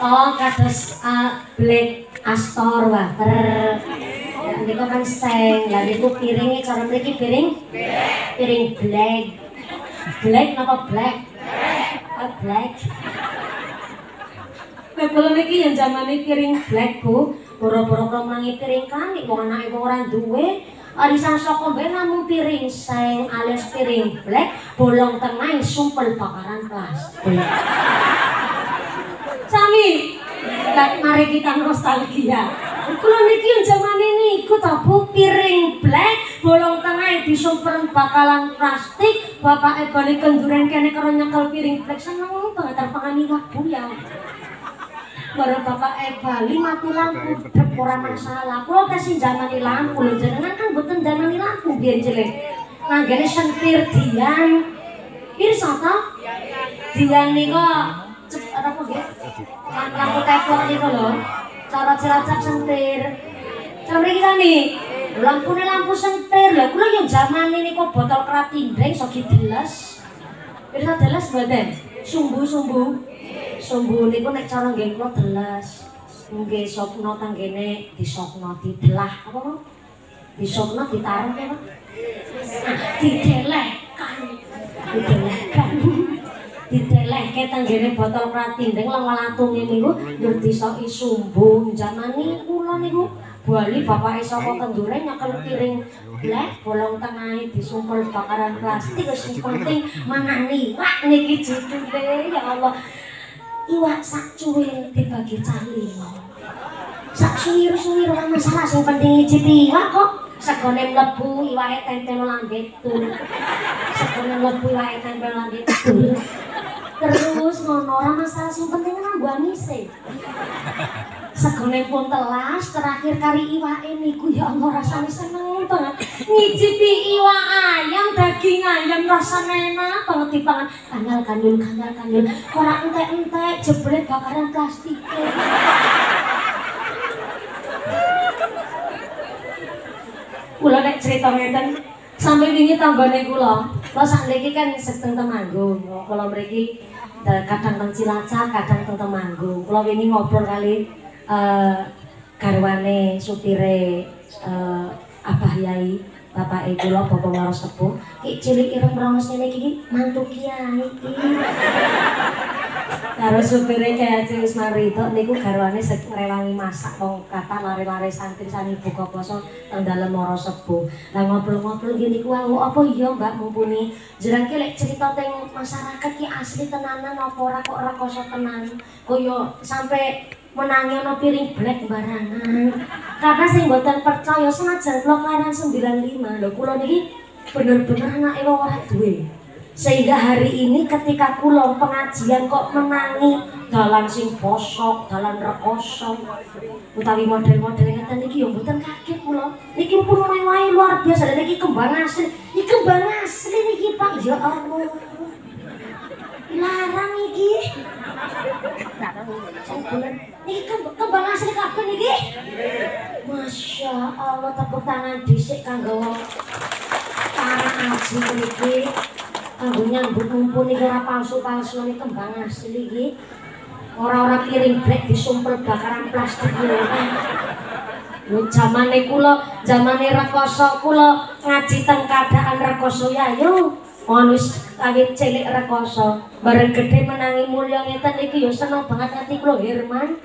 oh kados black Astor wafer niku kan seng lah niku piringnya cara mriki piring black napa black black kula niki yang zamane piring black Bu boro-boro kula menangi piring kanik wong anake wong ora duwe arisan saka mbek namung piring seng alias piring black bolong tengah sumpel bakaran plastik sami mari kita nostalgia kula niki yang zamane niku ta Bu piring black bolong tengah disumpel bakalan plastik bapake bali kenduren kene karo nyekel piring black seneng banget terpangani lagu ya baru bapak bali mati lampu dep ora masalah kula kasih zamani lampu lho jenengan kan mboten zamani lampu biyen jelek nanggene sentir dian pirsa ta dian niku apa nggih lampu tepok niku lho cara Cilacap sentir cara mriki sami lampune lampu sentir lho kula yo zamane niku botol keratindeng iso dideles pirsa deles mboten sumbu niku nek cara nggih kula deles nggih sopno tanggene disopno didelah apa kok disopno ditaruh apa didelehke tanggene botol pratindeng lengalantunge niku yo disoki sumbu zamane kula niku bali bapake saka kendure nyekel piring black bolong tengahe disumpel bakaran plastik wis penting mangan iwak niki judule ya Allah iwak sak cuwil dibagi cali sak suwir-suwir ora masalah sing penting ngicipi iwak kok segone mlebu iwake tempel lan betul segone mlebu iwake tempel lan betul terus ngono ora masalah sing penting nang buanise segone pun telas terakhir kari iwake niku ya Allah rasane seneng banget ngicipi iwak ayam daging ayam rasane enak banget dipangan kandal kandul ora entek-entek jebule bakaran plastik kula nek cerita ngeten sampai wingi tanggane kula sak niki kan seteng Temanggung kula mriki kadang teng Cilacap kadang teng Temanggung kula wingi ngobrol kali garwane supire Abah Yai Bapak kula Bapak Waros Sepuh ki cilik ireng mrongos ngene iki mantu kiai iki karo supire Kyai Haji Usman Ridho niku garwane ngrewangi masak wong kathah lare-lare santri sani buka puasa teng dalem Waros Sepuh lah ngobrol-ngobrol ngene niku apa iya Mbak mumpuni jenenge lek cerita teng masyarakat ki asli tenanan apa ora kok rekoso tenan kaya sampai menangi ana piring black barangan karena sing mboten percaya senajan kula kelahiran 95 lho kula niki bener-bener anake wong ora duwe Sehingga hari ini ketika kula pengajian kok menangi dalan sing bosok, dalan rekoso utawi model-model ngeten iki ya mboten kaget kula. Niki pun wae luar biasa, niki kembang asli. Iki kembang asli niki Pak, ya Allah. Larang iki. Niki kembang asli kabeh niki. Masya Allah, tepuk tangan dhisik kanggo para aji niki. Kanggo nyambut mumpun iki ora palsu-palsu niki kembang asli iki. Ora-ora piring brek disumpel bakaran plastik lho. Lho zamane kula, zamane rekoso kula ngaji teng keadaan rekoso ya yo. Wis kawit cilik rekoso, bareng gedhe menangi mulya ngeten iki ya seneng banget ati kula Herman.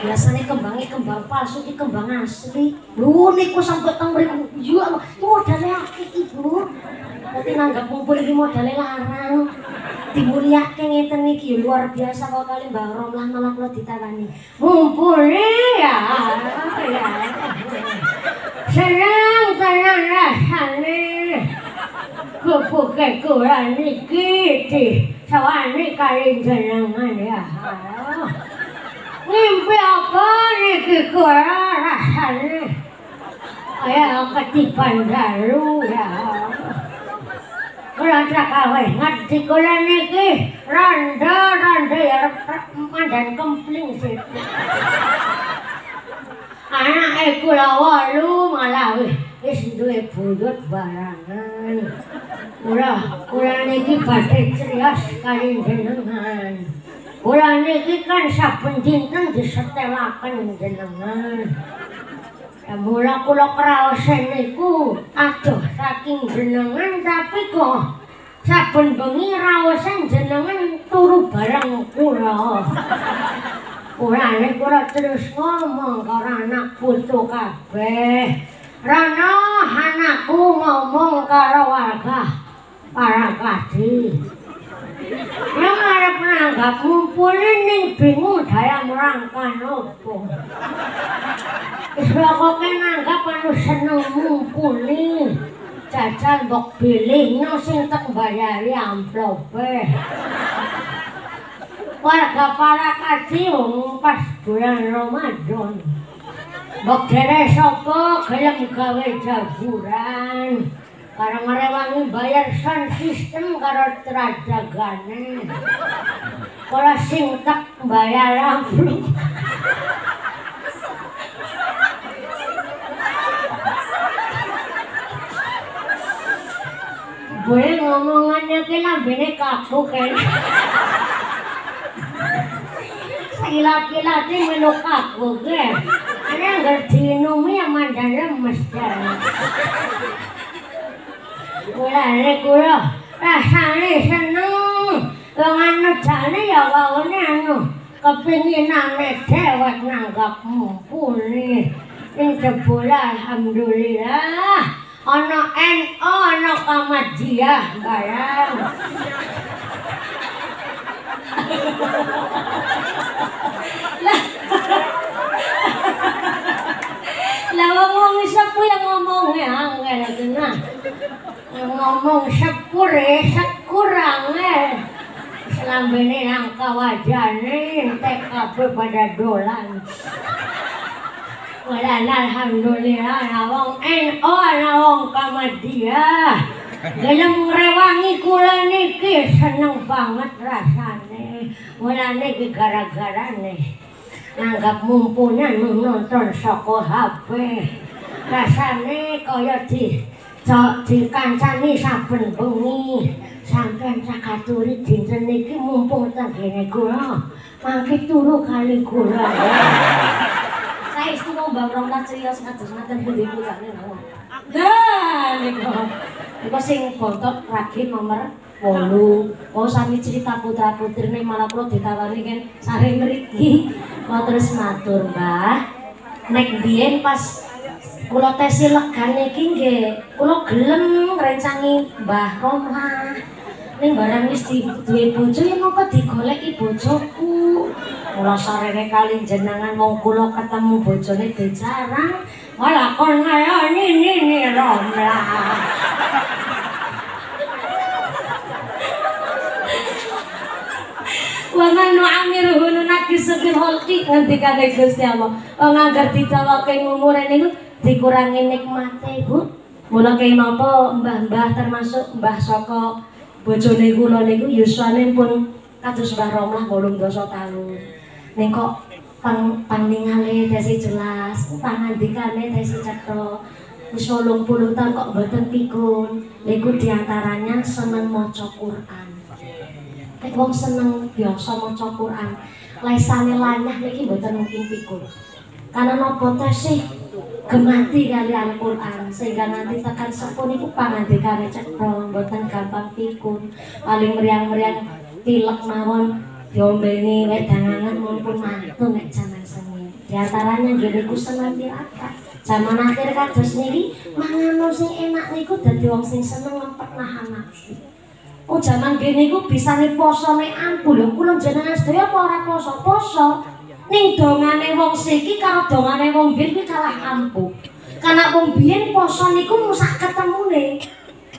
Biasane kembange kembang palsu iki kembang asli. Lho niku sampe teng mriku. Yo modale akeh Ibu. Dadi nanggap mumpul iki modale larang. Dimulyake ngeten iki luar biasa kok kali Mbah Romlah malah kula ditawani. Mumpule ya. Seneng tenan rasane. Kepuke kurang iki di sawani kali jenengan ya. Mimpi apa niki kurang rasane. Kayak ketipan daru ya. Kula cakawe ngerti kula niki randa ya mandan kempling situ. Anake kula 8 malah wis duwe buyut barangan. Kula niki badhe criyos kali jenengan. Kula niki kan saben dinten disetelaken jenengan. Mula kula kraosen niku aduh saking jenengan tapi kok saben bengi raosen jenengan turu bareng kula. Kulane kula terus ngomong karo anak putu kabeh. Rana anakku ngomong karo warga para kadi. Yang arep nanggap mumpule ning bingung daya merangkan opo. Wis pokoke nanggap anu seneng mumpuli. Jajal mbok bilih no sing tek mbayari amplope. Warga para kaji pas bulan Ramadan. Mbok dere sapa gelem gawe jaburan. Karo ngrewangi bayar sound system karo trajagane. Kala sing tek bayar amplop. Boleh ngomongannya ke lambene kaku kan. Laki-laki menu kaku kan. Ada ngerti numi yang mandan lemes kan. Mulane kula rasane seneng. Wong anu jane ya waune anu kepinginane dewek nanggap mumpuni. Ning jebul alhamdulillah. Ana NU ana Muhammadiyah barang. Lah wong sepu yang ngomongnya angel tenan. Ngomong sepure sekurange. Selambene nang kawajane entek kabeh pada dolan. Wala alhamdulillah ana wong NU ana wong Muhammadiyah. Gelem ngrewangi kula niki seneng banget rasane. Mulane iki gara-garane nanggap mumpunan nonton saka HP. Rasane kaya dikancani saben bengi. Sampeyan sakaturi dinten niki mumpung teng kene kula. Mangke turu kali kula. Saestu Mbah Romlah criyos kados ngaten pundi putane mawon. Dah niku sing bontot ragi nomor 8. Oh sami cerita putra putrine malah kula ditawani kan sare mriki. Kula terus matur, Mbah. Nek biyen pas kula tesi legan niki nggih kula gelem ngrencangi Mbah Romlah. Ning barang wis duwe bojo yen mongko digoleki bojoku. Mula sarene kali jenengan wong kula ketemu bojone jarang. Malah kon ngayoni Nini Romlah. Wa man nu'amiruhu nunakisu fil khalqi ngendikane Gusti Allah. Wong anggar didawake umure niku dikurangi nikmate, Bu. Mula kenapa mbah-mbah termasuk mbah saka bojone kula niku yuswane pun kados Mbah Romlah 18 tahun. Ning kok panglingale dadi jelas, pangandikane dadi cetha. Wis 80 tahun kok mboten pikun. Niku diantaranya seneng maca Quran. Nek wong seneng biasa maca Quran, lesane lanyah niki mboten mungkin pikun. Karena napa tesih gemati kali Al-Qur'an sehingga nanti tekan sepuh niku pangandikane cetha, mboten gampang pikun. Paling meriang-meriang pilek mawon diombeni wedangan maupun mantu nek jaman seni. Di antaranya nggih niku seneng tirakat. Zaman akhir kados niki mangan sing enak niku dadi wong sing seneng ngempet nahan nafsu. Oh zaman gini niku bisane poso nek ampun lho kula jenengan sedaya apa ora poso-poso. Ning dongane wong siki karo dongane wong biyen kuwi kalah ampuh. Karena wong biyen poso niku musak ketemune.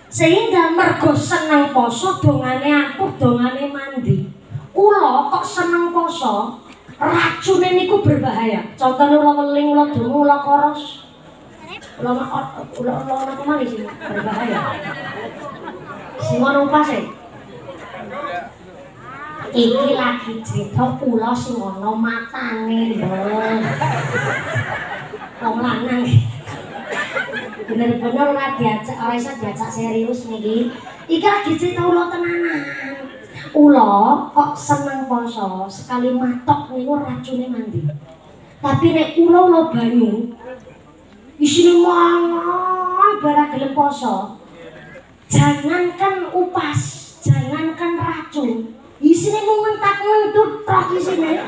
Sehingga mergo seneng poso dongane ampuh, dongane mandi. Kula kok seneng poso, racune niku berbahaya. Contohnya ula weling, ula dungu, ula koros. Ula apa malih sih berbahaya. Sing ngono pas e. Iki lagi cerita kula sing ana matane lho. Wong lanang. Bener-bener ora diajak, ora iso diajak serius niki. Iki lagi cerita kula tenanan. Ula kok seneng poso, sekali matok niku racune mandi. Tapi nek ula banyu isine mangan barang gelem poso. Jangankan upas, jangankan racun. Isine mung mentak-mentut tok isine.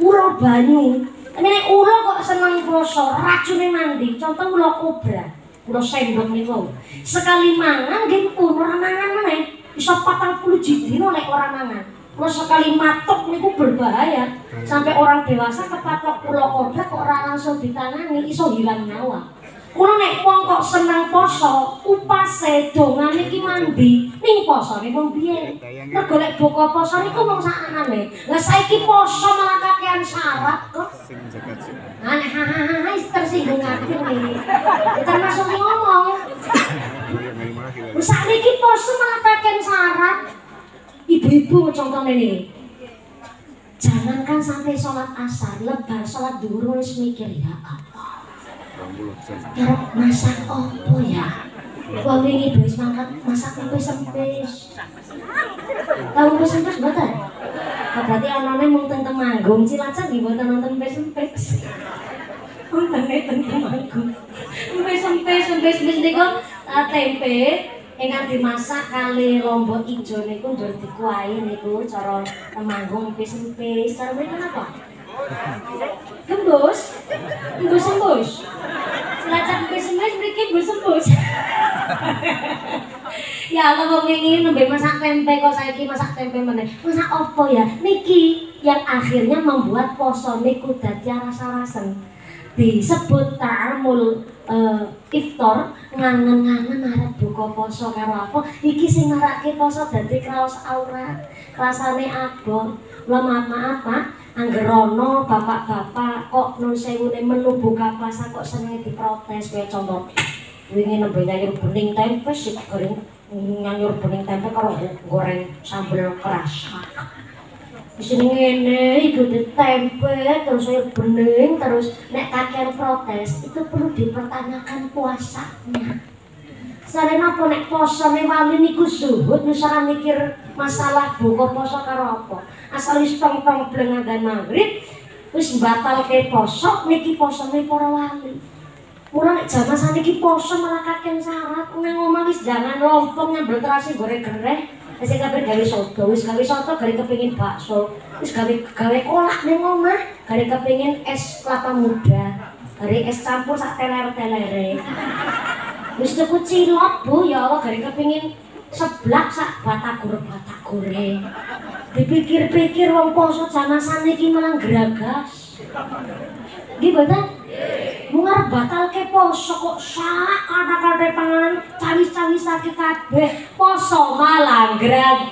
Ula banyu. Nek ula kok seneng poso, racune mandi. Contoh ula kobra, ula sendok niku. Sekali mangan nggih pun ora mangan meneh. Iso 40 dina nek ora mangan. Kalau sekali matok niku berbahaya. Sampai orang dewasa kepatok ula kobra kok ora langsung ditangani iso hilang nyawa. Kulo nek wong kok seneng poso, upase dongane iki mandi, ning posone wong biyen. Mergo lek buka poso niku mung sakane. Lah saiki poso malah kakean syarat kok. Aneh tersinggung ati iki. Termasuk ngomong. Sakniki poso malah kakean syarat. Ibu-ibu contohnya nih. Jangankan sampai sholat asar, lebar sholat duhur wis mikir ya apa. Kerep masak apa ya? Wong wingi wis masak empis-empis. Tahu empis-empis mboten? Berarti anane mung teng Temanggung, Cilacap nggih mboten nonton empis-empis. Wonten ten Temanggung. Empis-empis niku tempe ingkang dimasak kali lombok ijo niku ndur dikuahi niku cara Temanggung empis-empis. Cara mriki napa? Gembus. Cilacap empis-empis mriki embus-embus. Ya Allah wong wingi nembe masak tempe kok saiki masak tempe meneh. Masak opo ya? Niki yang akhirnya membuat poso niku dadi rasa-rasen. Disebut ta'amul iftar, ngangen-ngangen arep buka poso karo apa? Iki sing marake poso dadi kraos aurat. Rasane abot. Lah maaf Pak, angger ana bapak-bapak kok nun sewune menu buka puasa kok senenge diprotes kaya contoh. Wingi nembe nyayur bening tempe sik goreng nyayur bening tempe karo goreng sambel keras. Isine ngene iku tempe terus sayur bening terus nek kakean protes itu perlu dipertanyakan puasanya. Sare napa nek posone wali niku zuhud wis ora mikir masalah buka poso karo apa. Asal wis tong-tong bleng dan maghrib wis batalke poso niki posone para wali. Mula nek jaman saniki poso malah kakean syarat nang omah wis jangan lompong nyambel terasi goreng gereh. Wis kabeh gawe soto gawe kepengin bakso. Wis gawe kolak ning omah, gawe kepengin es kelapa muda. Gawe es campur sak teler-telere. Wis tuku cilok, Bu, ya Allah gawe kepengin seblak sak batagure. Dipikir-pikir wong poso jaman saniki malah geragas. Nggih mboten? Mung arep batalke poso kok sak kata-kata panganan cawi-cawi sakit kabeh. Poso malah grag.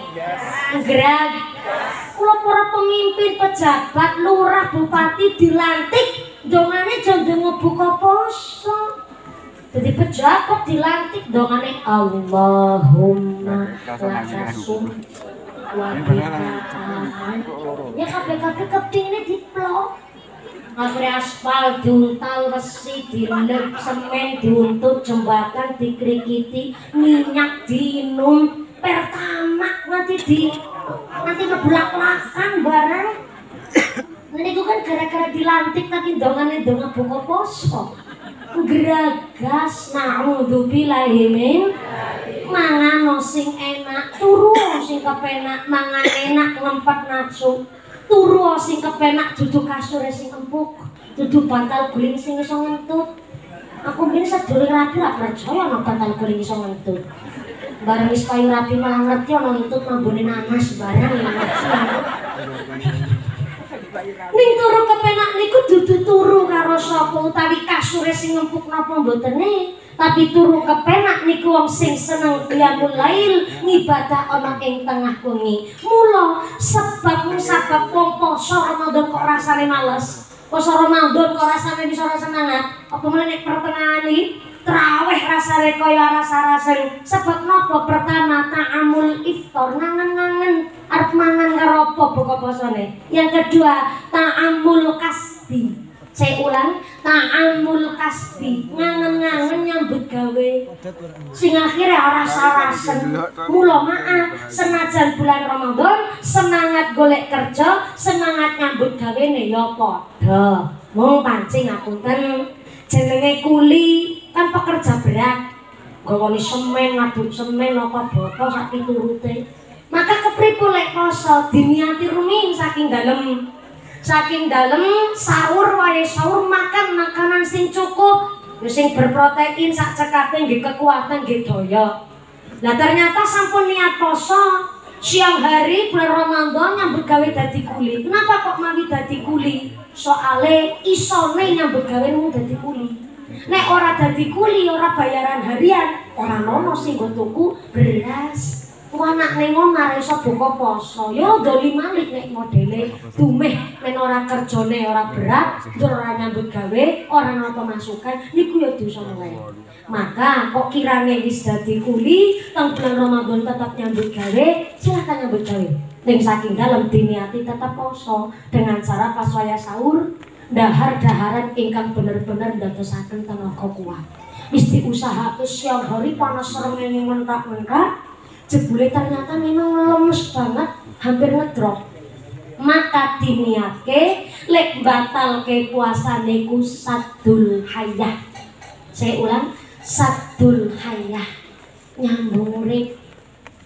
kula para pemimpin, pejabat, lurah, bupati dilantik dongane jondong buka poso. Jadi pejabat dilantik dongane Allahumma lakasum wa bika. Ya kabeh-kabeh kepingine diplok. Akhirnya aspal diuntal, besi dilep, semen diuntut, jembatan dikrikiti, minyak diinum, pertamak nanti ngebelak-belakan barang. Nanti itu kan gara-gara dilantik tapi dongannya dongan buka poso. Geragas na'udzubillahi min mangan sing enak, turu sing kepenak, mangan enak ngempet nafsu. Turu sing kepenak duduk kasur sing empuk, duduk bantal guling sing iso ngentut. Aku mbiyen sedulur rapi ra percaya ana bantal guling iso ngentut. Bareng wis payu rapi malah ngerti ana ngentut mambune nanas barang ya. Ning turu kepenak niku dudu turu karo sapa utawi kasure sing empuk napa mbotene, tapi turu kepenak niku wong sing seneng qiyamul lail ngibadah ana ing tengah wengi. Mula sebab wong poso Ramadan kok rasane males. Poso Ramadan kok rasane bisa ora semangat. Apa meneh nek pertengahan iki traweh rasane kaya rasa-rasa. Sebab napa? Pertama ta'amul iftar, ngangen-ngangen arep mangan karo apa buka posone. Yang kedua ta'amul kasbi. Saya ulang, ta'amul kasbi, ngangen-ngangen nyambut gawe. Sing akhirnya ora sarasen. Mula maaf, senajan bulan Ramadan semangat golek kerja, semangat nyambut gawene ya padha. Mung pancing ngapunten, jenenge kuli kan pekerja berat. Gawani semen, ngaduk semen apa botol sak piturute. Maka kepripu lek poso diniati rumiyin saking dalem. Saking dalem sahur wae sahur makan makanan sing cukup, sing berprotein sak cekape nggih kekuatan nggih daya. Lah ternyata sampun niat poso siang hari bulan Ramadan nyambut gawe dadi kuli. Kenapa kok mawi dadi kuli? Soale isone nyambut gawe mung dadi kuli. Nek ora dadi kuli, ora bayaran harian, ora ono sing nggo tuku beras. Anak ning omah iso buka poso. Ya doli malik nek modele dumeh men ora kerjane ora berat, ora nyambut gawe, ora ana pemasukan, niku ya dosa wae. Maka kok kirane wis dadi kuli, teng bulan Ramadan tetap nyambut gawe, silakan nyambut gawe. Ning saking dalem diniati tetap poso dengan cara pas waya sahur dahar-daharan ingkang bener-bener ndadosaken tenaga kuat. Wis diusahake siang hari panas srengenge mentak-mentak. Jebule ternyata memang lemes banget, hampir ngedrop. Maka diniake lek batalke puasane ku sadul hayah. Saya ulang, sadul hayah, nyambung urip.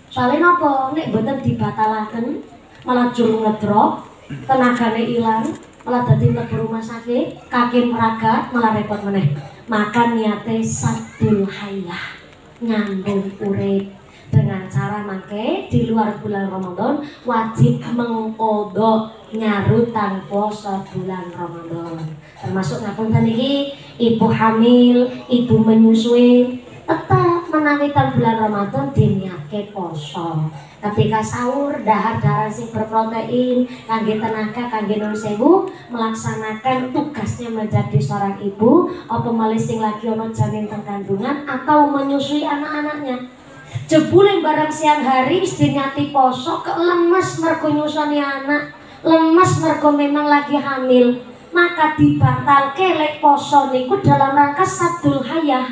Soale napa nek mboten dibatalaken malah jur ngedrop, tenagane ilang, malah dadi mlebu rumah sakit, kaki meragat, malah repot meneh. Maka niate sadul hayah, nyambung urip. Dengan cara mangke di luar bulan Ramadan wajib mengkodok nyarutan poso bulan Ramadan. Termasuk ngapunten iki ibu hamil, ibu menyusui tetap menawikan bulan Ramadan diniake poso. Ketika sahur dahar-dahar sing berprotein kangge tenaga kangge nun sewu melaksanakan tugasnya menjadi seorang ibu apa malih sing lagi ono janin kandungan atau menyusui anak-anaknya. Jebule barang siang hari wis dinyati poso lemes mergo nyusoni anak, lemes mergo memang lagi hamil, maka dibatalke lek poso niku dalam rangka sadul hayah,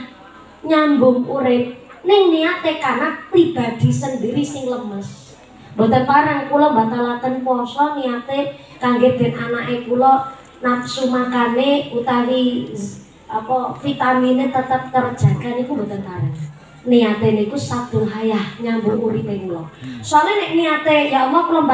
nyambung urip. Ning niate karena pribadi sendiri sing lemes. Mboten parang kula batalaken poso niate kangge ben anake kula nafsu makane utawi apa vitamine tetap terjaga niku mboten parang. Niate niku sadul hayah nyambung uripe kula. Soale nek niate ya Allah kula